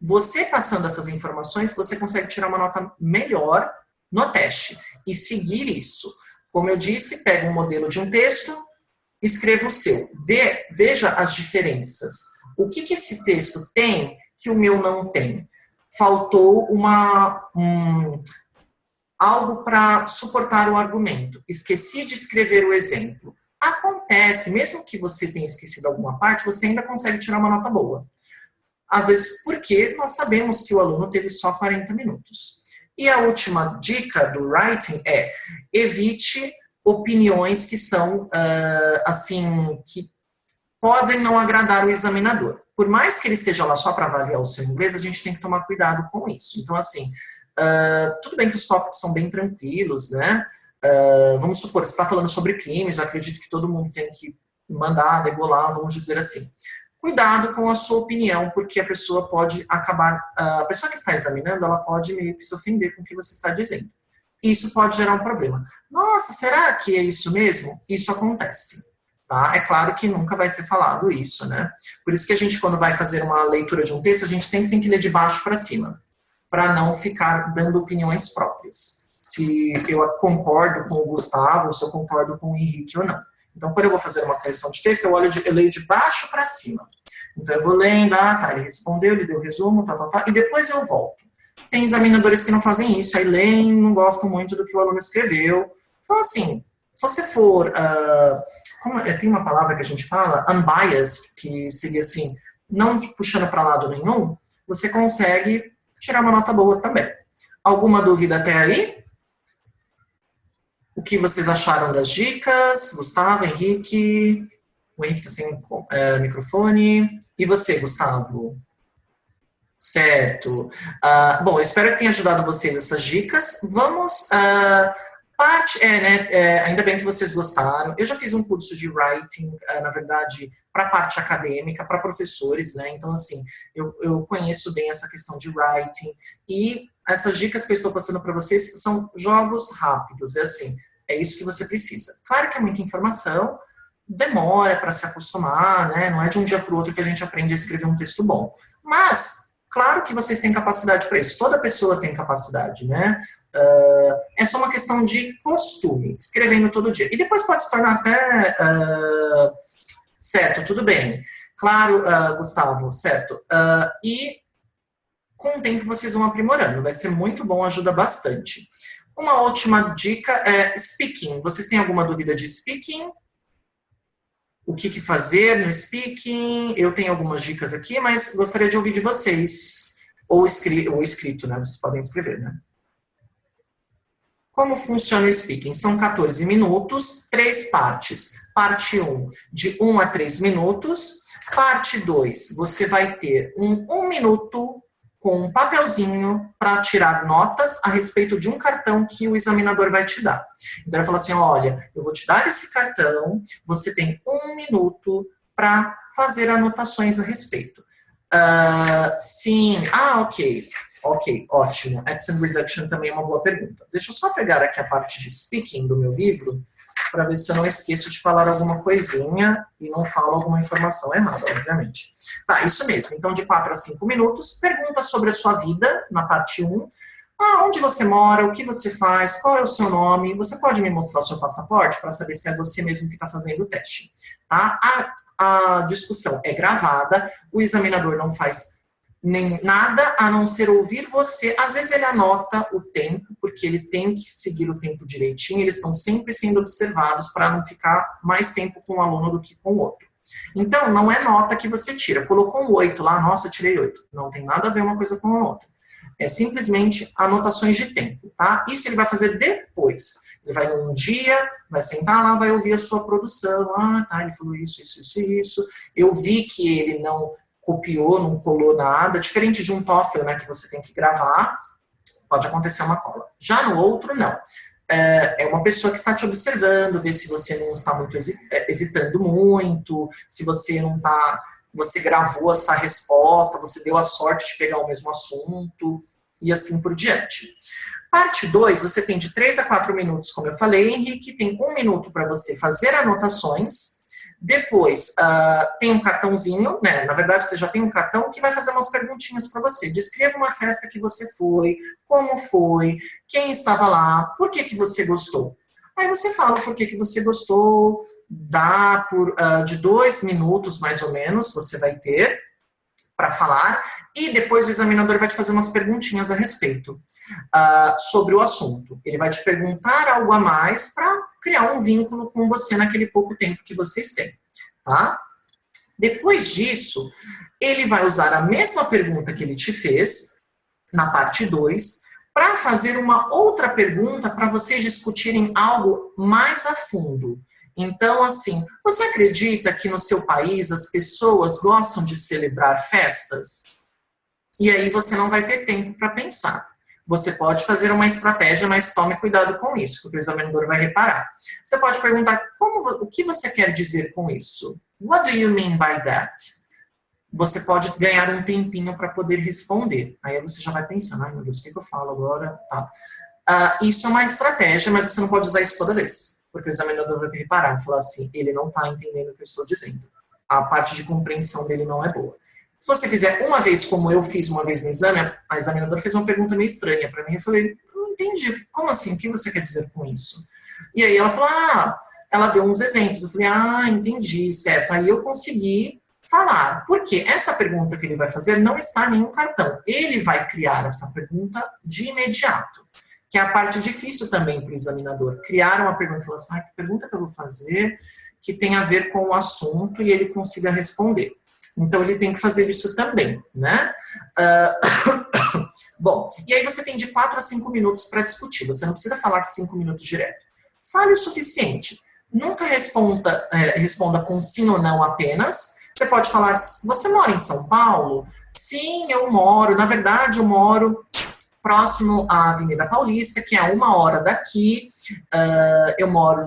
você passando essas informações, você consegue tirar uma nota melhor no teste e seguir isso. Como eu disse, pega um modelo de um texto, escreva o seu. Veja as diferenças. O que esse texto tem que o meu não tem? Faltou algo para suportar o argumento. Esqueci de escrever o exemplo. Acontece, mesmo que você tenha esquecido alguma parte, você ainda consegue tirar uma nota boa. Às vezes, porque nós sabemos que o aluno teve só 40 minutos. E a última dica do writing é: evite opiniões que são, assim, que podem não agradar o examinador. Por mais que ele esteja lá só para avaliar o seu inglês, a gente tem que tomar cuidado com isso. Então, assim, tudo bem que os tópicos são bem tranquilos, né? Vamos supor, você está falando sobre crimes, eu acredito que todo mundo tem que mandar, degolar, vamos dizer assim. Cuidado com a sua opinião, porque a pessoa pode acabar... A pessoa que está examinando, ela pode meio que se ofender com o que você está dizendo. Isso pode gerar um problema. Nossa, será que é isso mesmo? Isso acontece. Tá? É claro que nunca vai ser falado isso, né? Por isso que a gente, quando vai fazer uma leitura de um texto, a gente sempre tem que ler de baixo para cima, para não ficar dando opiniões próprias. Se eu concordo com o Gustavo, se eu concordo com o Henrique ou não. Então, quando eu vou fazer uma correção de texto, eu leio de baixo para cima. Então, eu vou lendo, ele respondeu, ele deu o resumo, e depois eu volto. Tem examinadores que não fazem isso, aí leem, não gostam muito do que o aluno escreveu. Então, assim, se você for... tem uma palavra que a gente fala, unbiased, que seria assim, não puxando para lado nenhum, você consegue tirar uma nota boa também. Alguma dúvida até aí? O que vocês acharam das dicas? Gustavo, Henrique? O Henrique está sem microfone. E você, Gustavo? Certo. Bom, eu espero que tenha ajudado vocês essas dicas. Vamos... ainda bem que vocês gostaram. Eu já fiz um curso de writing, na verdade, para a parte acadêmica, para professores, né? Então, assim, eu conheço bem essa questão de writing. E essas dicas que eu estou passando para vocês são jogos rápidos. É isso que você precisa. Claro que é muita informação, demora para se acostumar, né? Não é de um dia para o outro que a gente aprende a escrever um texto bom. Mas, claro que vocês têm capacidade para isso. Toda pessoa tem capacidade, né? É só uma questão de costume, escrevendo todo dia. E depois pode se tornar até... certo, tudo bem. Claro, Gustavo, certo. E com o tempo vocês vão aprimorando. Vai ser muito bom, ajuda bastante. Uma última dica é speaking. Vocês têm alguma dúvida de speaking? O que fazer no speaking? Eu tenho algumas dicas aqui, mas gostaria de ouvir de vocês. Ou escrito, né? Vocês podem escrever, né? Como funciona o speaking? São 14 minutos, 3 partes. Parte 1, de 1 a 3 minutos. Parte 2, você vai ter 1 minuto com um papelzinho para tirar notas a respeito de um cartão que o examinador vai te dar. Então, ele fala assim, olha, eu vou te dar esse cartão, você tem 1 minuto para fazer anotações a respeito. Sim, ok. Ok, ótimo. Accent Reduction também é uma boa pergunta. Deixa eu só pegar aqui a parte de speaking do meu livro, para ver se eu não esqueço de falar alguma coisinha e não falo alguma informação errada, obviamente. Tá, isso mesmo. Então, de 4 a 5 minutos, pergunta sobre a sua vida, na parte 1. Onde você mora, o que você faz, qual é o seu nome, você pode me mostrar o seu passaporte para saber se é você mesmo que está fazendo o teste. Tá? A discussão é gravada, o examinador não faz nem nada a não ser ouvir você. Às vezes ele anota o tempo, porque ele tem que seguir o tempo direitinho, eles estão sempre sendo observados para não ficar mais tempo com um aluno do que com o outro. Então, não é nota que você tira. Colocou um 8 lá, nossa, eu tirei 8. Não tem nada a ver uma coisa com a outra. É simplesmente anotações de tempo, tá? Isso ele vai fazer depois. Ele vai num dia, vai sentar lá, vai ouvir a sua produção. Tá, ele falou isso, isso, isso e isso. Eu vi que ele não copiou, não colou nada, diferente de um TOEFL, né, que você tem que gravar, pode acontecer uma cola. Já no outro, não. É uma pessoa que está te observando, ver se você não está muito hesitando muito, se você não está, você gravou essa resposta, você deu a sorte de pegar o mesmo assunto, e assim por diante. Parte 2, você tem de 3 a 4 minutos, como eu falei, Henrique, tem 1 minuto para você fazer anotações. Depois, tem um cartãozinho, né? Na verdade, você já tem um cartão que vai fazer umas perguntinhas para você. Descreva uma festa que você foi, como foi, quem estava lá, por que você gostou. Aí você fala por que você gostou, dá de 2 minutos, mais ou menos, você vai ter para falar, e depois o examinador vai te fazer umas perguntinhas a respeito sobre o assunto. Ele vai te perguntar algo a mais para criar um vínculo com você naquele pouco tempo que vocês têm, tá? Depois disso, ele vai usar a mesma pergunta que ele te fez, na parte 2, para fazer uma outra pergunta para vocês discutirem algo mais a fundo. Então, assim, você acredita que no seu país as pessoas gostam de celebrar festas? E aí você não vai ter tempo para pensar. Você pode fazer uma estratégia, mas tome cuidado com isso, porque o examinador vai reparar. Você pode perguntar, o que você quer dizer com isso? What do you mean by that? Você pode ganhar um tempinho para poder responder. Aí você já vai pensando, ai meu Deus, o que eu falo agora? Tá. Isso é uma estratégia, mas você não pode usar isso toda vez. Porque o examinador vai reparar e falar assim, ele não está entendendo o que eu estou dizendo. A parte de compreensão dele não é boa. Se você fizer uma vez, como eu fiz uma vez no exame, a examinadora fez uma pergunta meio estranha para mim. Eu falei, não entendi, como assim? O que você quer dizer com isso? E aí ela falou, ela deu uns exemplos. Eu falei, entendi, certo. Aí eu consegui falar. Porque essa pergunta que ele vai fazer não está em nenhum cartão. Ele vai criar essa pergunta de imediato. Que é a parte difícil também para o examinador. Criar uma pergunta e falar assim, que pergunta que eu vou fazer que tem a ver com o assunto e ele consiga responder. Então, ele tem que fazer isso também, né? Bom, e aí você tem de 4 a 5 minutos para discutir. Você não precisa falar 5 minutos direto. Fale o suficiente. Nunca responda com sim ou não apenas. Você pode falar, você mora em São Paulo? Sim, eu moro. Na verdade, eu moro próximo à Avenida Paulista, que é a 1 hora daqui. Eu moro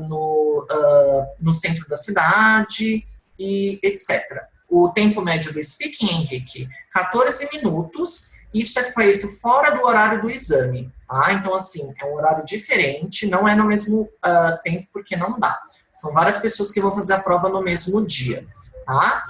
no centro da cidade, e etc. O tempo médio do speaking, Henrique, 14 minutos. Isso é feito fora do horário do exame, tá? Então, assim, é um horário diferente, não é no mesmo tempo, porque não dá. São várias pessoas que vão fazer a prova no mesmo dia, tá?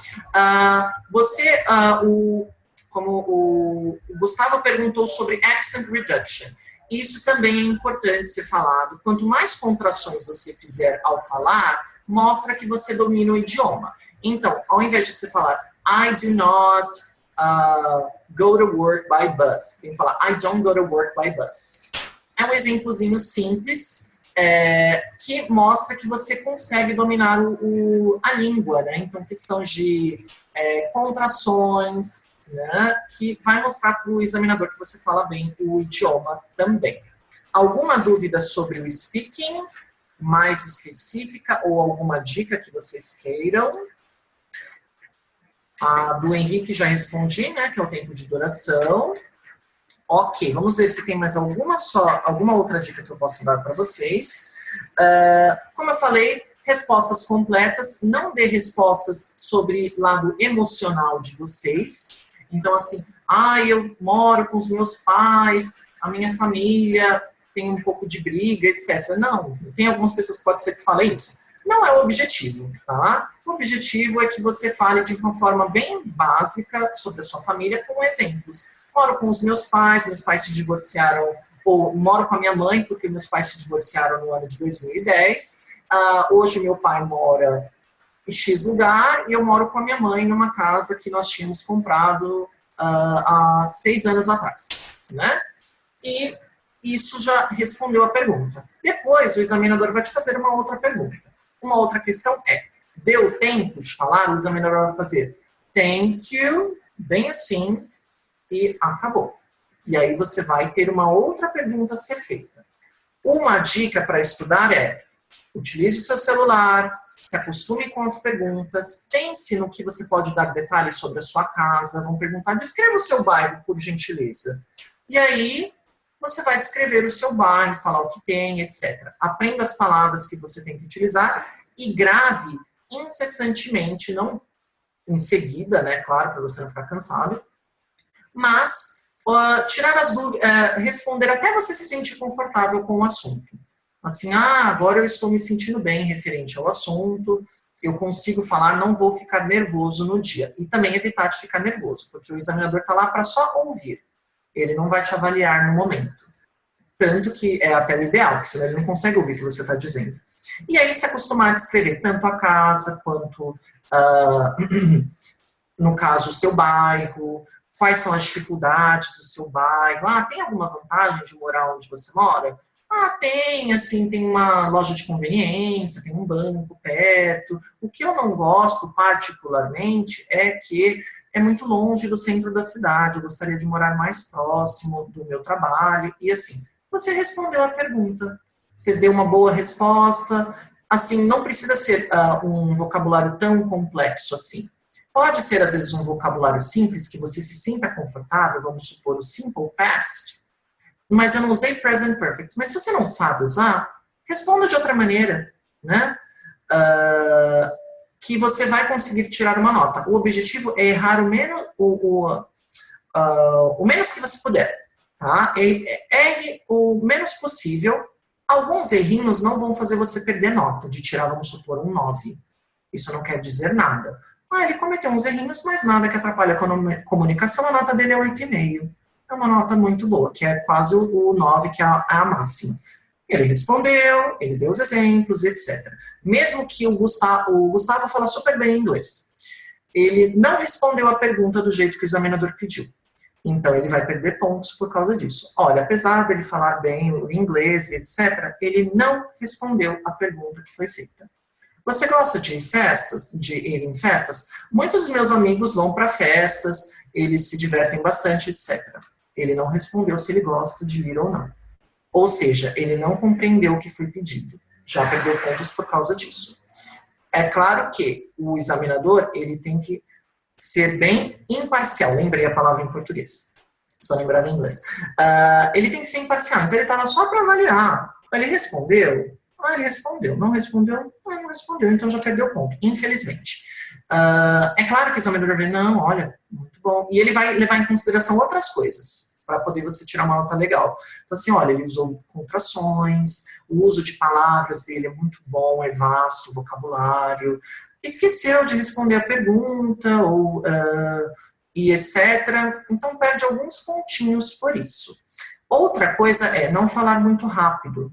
Como o Gustavo perguntou sobre accent reduction, isso também é importante ser falado. Quanto mais contrações você fizer ao falar, mostra que você domina o idioma. Então, ao invés de você falar I do not go to work by bus, tem que falar I don't go to work by bus. É um exemplozinho simples que mostra que você consegue dominar a língua, né? Então, questão de contrações, né, que vai mostrar para o examinador que você fala bem o idioma também. Alguma dúvida sobre o speaking? mais específica ou alguma dica que vocês queiram? A do Henrique já respondi, né, que é o tempo de duração. Ok, vamos ver se tem mais alguma outra dica que eu posso dar para vocês. Como eu falei, respostas completas, não dê respostas sobre lado emocional de vocês. Então, assim, eu moro com os meus pais, a minha família tem um pouco de briga, etc. Não, tem algumas pessoas que pode ser que falem isso. Não é o objetivo, tá? O objetivo é que você fale de uma forma bem básica sobre a sua família com exemplos. Moro com os meus pais se divorciaram, ou moro com a minha mãe porque meus pais se divorciaram no ano de 2010. Hoje meu pai mora em X lugar e eu moro com a minha mãe numa casa que nós tínhamos comprado há 6 anos atrás, né? E isso já respondeu a pergunta. Depois o examinador vai te fazer uma outra pergunta. Uma outra questão é, deu tempo de falar? O examinador vai fazer thank you, bem assim, e acabou. E aí você vai ter uma outra pergunta a ser feita. Uma dica para estudar é, utilize o seu celular, se acostume com as perguntas, pense no que você pode dar detalhes sobre a sua casa, vão perguntar, descreva o seu bairro, por gentileza. E aí, você vai descrever o seu bairro, falar o que tem, etc. Aprenda as palavras que você tem que utilizar e grave incessantemente, não em seguida, né, claro, para você não ficar cansado, mas tirar as dúvidas, responder até você se sentir confortável com o assunto. Assim, agora eu estou me sentindo bem referente ao assunto, eu consigo falar, não vou ficar nervoso no dia. E também evitar de ficar nervoso, porque o examinador está lá para só ouvir. Ele não vai te avaliar no momento. Tanto que é até o ideal, porque senão ele não consegue ouvir o que você está dizendo. E aí se acostumar a descrever tanto a casa, quanto, no caso, o seu bairro, quais são as dificuldades do seu bairro. Tem alguma vantagem de morar onde você mora? Tem, assim, tem uma loja de conveniência, tem um banco perto. O que eu não gosto particularmente é que é muito longe do centro da cidade, eu gostaria de morar mais próximo do meu trabalho. E assim, você respondeu a pergunta, você deu uma boa resposta, assim, não precisa ser um vocabulário tão complexo assim. Pode ser, às vezes, um vocabulário simples, que você se sinta confortável, vamos supor, o simple past, mas eu não usei present perfect. Mas se você não sabe usar, responda de outra maneira, né? Que você vai conseguir tirar uma nota. O objetivo é errar o menos que você puder. Tá? Erre o menos possível. Alguns errinhos não vão fazer você perder nota, de tirar, vamos supor, um 9. Isso não quer dizer nada. Ele cometeu uns errinhos, mas nada que atrapalhe a comunicação. A nota dele é 8,5. É uma nota muito boa, que é quase o 9, que é a máxima. Ele respondeu, ele deu os exemplos, etc. Mesmo que o Gustavo fala super bem inglês, ele não respondeu a pergunta do jeito que o examinador pediu. Então, ele vai perder pontos por causa disso. Olha, apesar dele falar bem o inglês, etc., ele não respondeu a pergunta que foi feita. Você gosta de ir em festas? Muitos dos meus amigos vão para festas, eles se divertem bastante, etc. Ele não respondeu se ele gosta de ir ou não. Ou seja, ele não compreendeu o que foi pedido. Já perdeu pontos por causa disso. É claro que o examinador, ele tem que ser bem imparcial. Lembrei a palavra em português. Só lembrava em inglês. Ele tem que ser imparcial. Então, ele está lá só para avaliar. Ele respondeu? Ele respondeu. Não respondeu? Não respondeu. Então, já perdeu ponto. Infelizmente. É claro que o examinador vai ver, não, olha, muito bom. E ele vai levar em consideração outras coisas, para poder você tirar uma nota legal. Então, assim, olha, ele usou contrações, o uso de palavras dele é muito bom, é vasto, o vocabulário. Esqueceu de responder a pergunta, e etc. Então, perde alguns pontinhos por isso. Outra coisa é não falar muito rápido.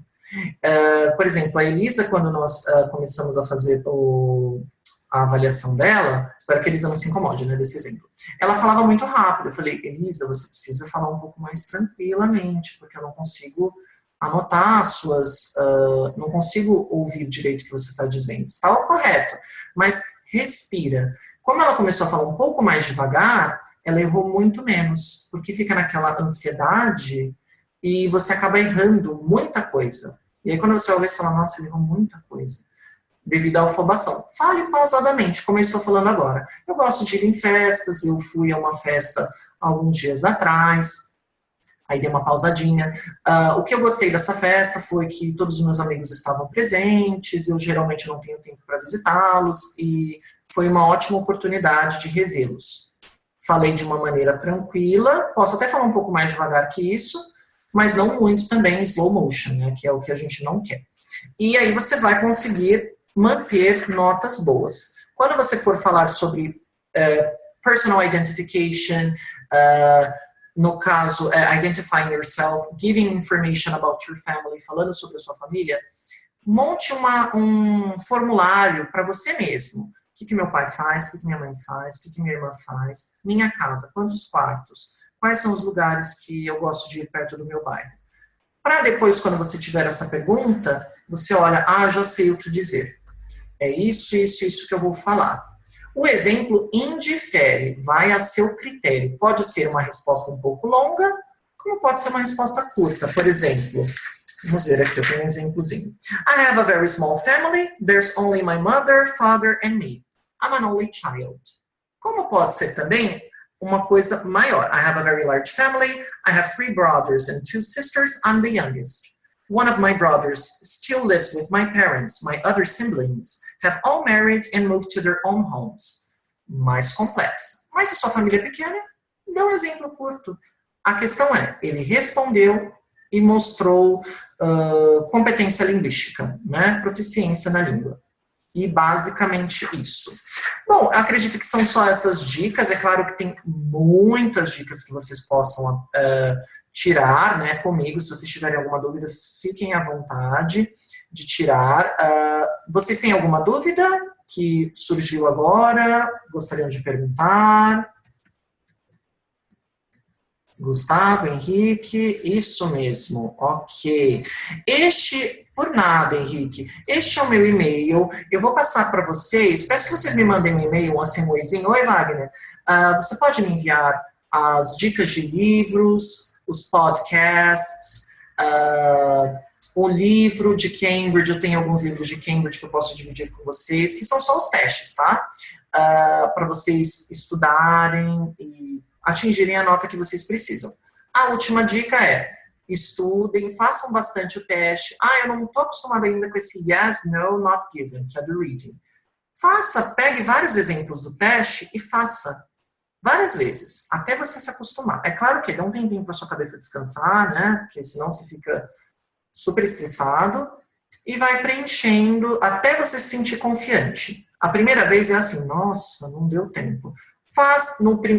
Por exemplo, a Elisa, quando nós começamos a fazer a avaliação dela, espero que a Elisa não se incomode, né, desse exemplo. Ela falava muito rápido. Eu falei, Elisa, você precisa falar um pouco mais tranquilamente, porque eu não consigo anotar não consigo ouvir direito o que você está dizendo. Está correto, mas respira. Como ela começou a falar um pouco mais devagar, ela errou muito menos, porque fica naquela ansiedade e você acaba errando muita coisa. E aí quando você ouve, você fala, nossa, ele errou muita coisa. Devido à afobação. Fale pausadamente, como eu estou falando agora. Eu gosto de ir em festas, eu fui a uma festa alguns dias atrás, aí dei uma pausadinha. O que eu gostei dessa festa foi que todos os meus amigos estavam presentes, eu geralmente não tenho tempo para visitá-los, e foi uma ótima oportunidade de revê-los. Falei de uma maneira tranquila, posso até falar um pouco mais devagar que isso, mas não muito também slow motion, né, que é o que a gente não quer. E aí você vai conseguir manter notas boas. Quando você for falar sobre personal identification, no caso, identifying yourself, giving information about your family, falando sobre a sua família, monte um formulário para você mesmo. O que meu pai faz, o que minha mãe faz, o que minha irmã faz, minha casa, quantos quartos, quais são os lugares que eu gosto de ir perto do meu bairro. Para depois, quando você tiver essa pergunta, você olha, já sei o que dizer. É isso que eu vou falar. O exemplo indifere, vai a seu critério. Pode ser uma resposta um pouco longa, como pode ser uma resposta curta. Por exemplo, vamos ver aqui, eu tenho um exemplozinho. I have a very small family, there's only my mother, father and me. I'm an only child. Como pode ser também uma coisa maior. I have a very large family, I have 3 brothers and 2 sisters, I'm the youngest. One of my brothers still lives with my parents. My other siblings have all married and moved to their own homes. Mais complexo. Mas se sua família é pequena, dê um exemplo curto. A questão é, ele respondeu e mostrou competência linguística, né? Proficiência na língua. E basicamente isso. Bom, eu acredito que são só essas dicas. É claro que tem muitas dicas que vocês possam tirar, né, comigo. Se vocês tiverem alguma dúvida, fiquem à vontade de tirar. Vocês têm alguma dúvida que surgiu agora? Gostariam de perguntar? Gustavo, Henrique, isso mesmo, ok. Por nada, Henrique, este é o meu e-mail, eu vou passar para vocês, peço que vocês me mandem um e-mail, assim, um oizinho. Oi, Wagner, você pode me enviar as dicas de livros, os podcasts, o livro de Cambridge, eu tenho alguns livros de Cambridge que eu posso dividir com vocês, que são só os testes, tá? Para vocês estudarem e atingirem a nota que vocês precisam. A última dica é, estudem, façam bastante o teste. Eu não estou acostumada ainda com esse yes, no, not given, que é do reading. Pegue vários exemplos do teste e faça várias vezes, até você se acostumar. É claro que dá um tempinho para sua cabeça descansar, né? Porque senão você fica super estressado, e vai preenchendo até você se sentir confiante. A primeira vez é assim, nossa, não deu tempo.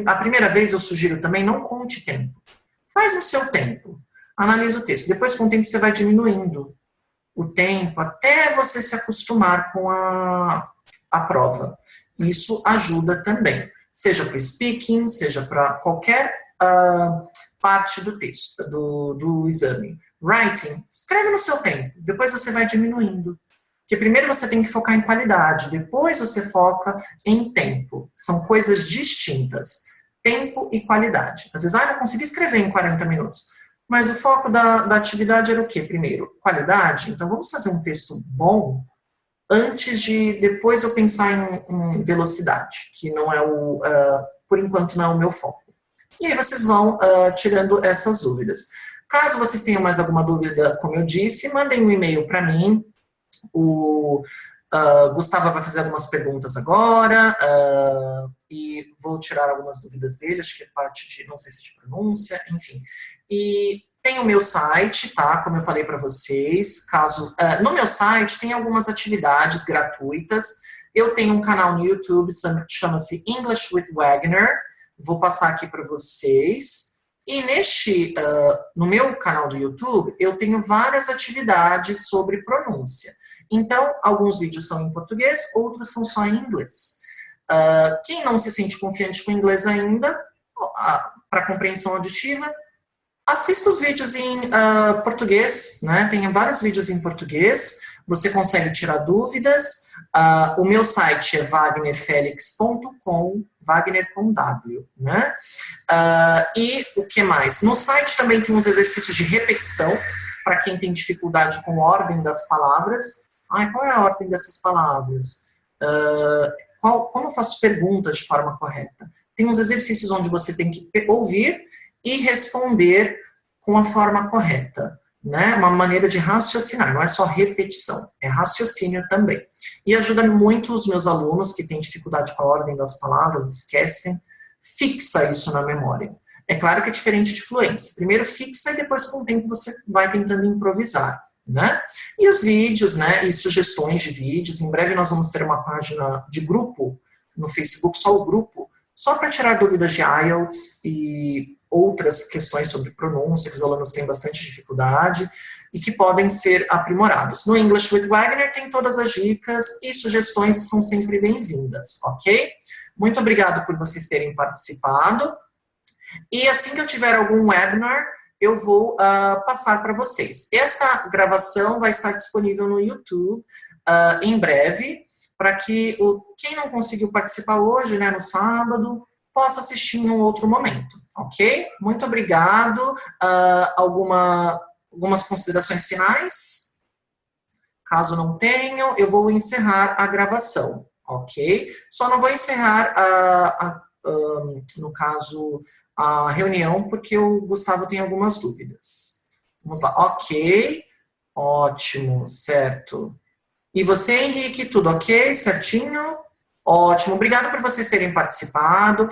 A primeira vez eu sugiro também, não conte tempo. Faz no seu tempo. Analisa o texto. Depois, com o tempo, você vai diminuindo o tempo até você se acostumar com a prova. Isso ajuda também. Seja para o speaking, seja para qualquer parte do texto, do exame. Writing, escreve no seu tempo. Depois você vai diminuindo. Porque primeiro você tem que focar em qualidade, depois você foca em tempo. São coisas distintas. Tempo e qualidade. Às vezes, eu não consegui escrever em 40 minutos. Mas o foco da atividade era o quê? Primeiro, qualidade. Então, vamos fazer um texto bom antes de depois eu pensar em velocidade, que não é por enquanto não é o meu foco. E aí vocês vão tirando essas dúvidas. Caso vocês tenham mais alguma dúvida, como eu disse, mandem um e-mail para mim. O Gustavo vai fazer algumas perguntas agora e vou tirar algumas dúvidas dele, acho que é parte de, não sei se de pronúncia, enfim. E tem o meu site, tá? Como eu falei para vocês, no meu site tem algumas atividades gratuitas. Eu tenho um canal no YouTube, chama-se English with Wagner. Vou passar aqui para vocês. E no meu canal do YouTube, eu tenho várias atividades sobre pronúncia. Então, alguns vídeos são em português, outros são só em inglês. Quem não se sente confiante com inglês ainda, para compreensão auditiva, assista os vídeos em português, né? Tem vários vídeos em português, você consegue tirar dúvidas. O meu site é wagnerfelix.com, Wagner com W, né? E o que mais? No site também tem uns exercícios de repetição. para quem tem dificuldade com a ordem das palavras. Qual é a ordem dessas palavras? Como eu faço perguntas de forma correta? Tem uns exercícios onde você tem que ouvir e responder com a forma correta, né? Uma maneira de raciocinar, não é só repetição, é raciocínio também. E ajuda muito os meus alunos que têm dificuldade com a ordem das palavras, esquecem, fixa isso na memória. É claro que é diferente de fluência. Primeiro fixa e depois com o tempo você vai tentando improvisar, né? E os vídeos, né? E sugestões de vídeos. Em breve nós vamos ter uma página de grupo no Facebook, só o grupo, só para tirar dúvidas de IELTS e outras questões sobre pronúncia, que os alunos têm bastante dificuldade e que podem ser aprimorados. No English with Wagner tem todas as dicas e sugestões são sempre bem-vindas, ok? Muito obrigado por vocês terem participado. E assim que eu tiver algum webinar, eu vou passar para vocês. Essa gravação vai estar disponível no YouTube em breve, para que quem não conseguiu participar hoje, né, no sábado, possa assistir em um outro momento, ok? Muito obrigado. Algumas considerações finais? Caso não tenham, eu vou encerrar a gravação, ok? Só não vou encerrar, no caso, a reunião, porque o Gustavo tem algumas dúvidas. Vamos lá, ok, ótimo, certo. E você, Henrique, tudo ok? Certinho? Ótimo, obrigado por vocês terem participado.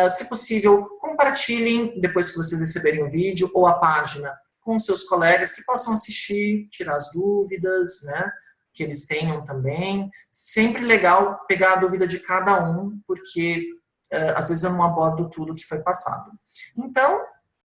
Se possível, compartilhem depois que vocês receberem o vídeo ou a página com seus colegas que possam assistir, tirar as dúvidas, né, que eles tenham também. Sempre legal pegar a dúvida de cada um, porque às vezes eu não abordo tudo que foi passado. Então,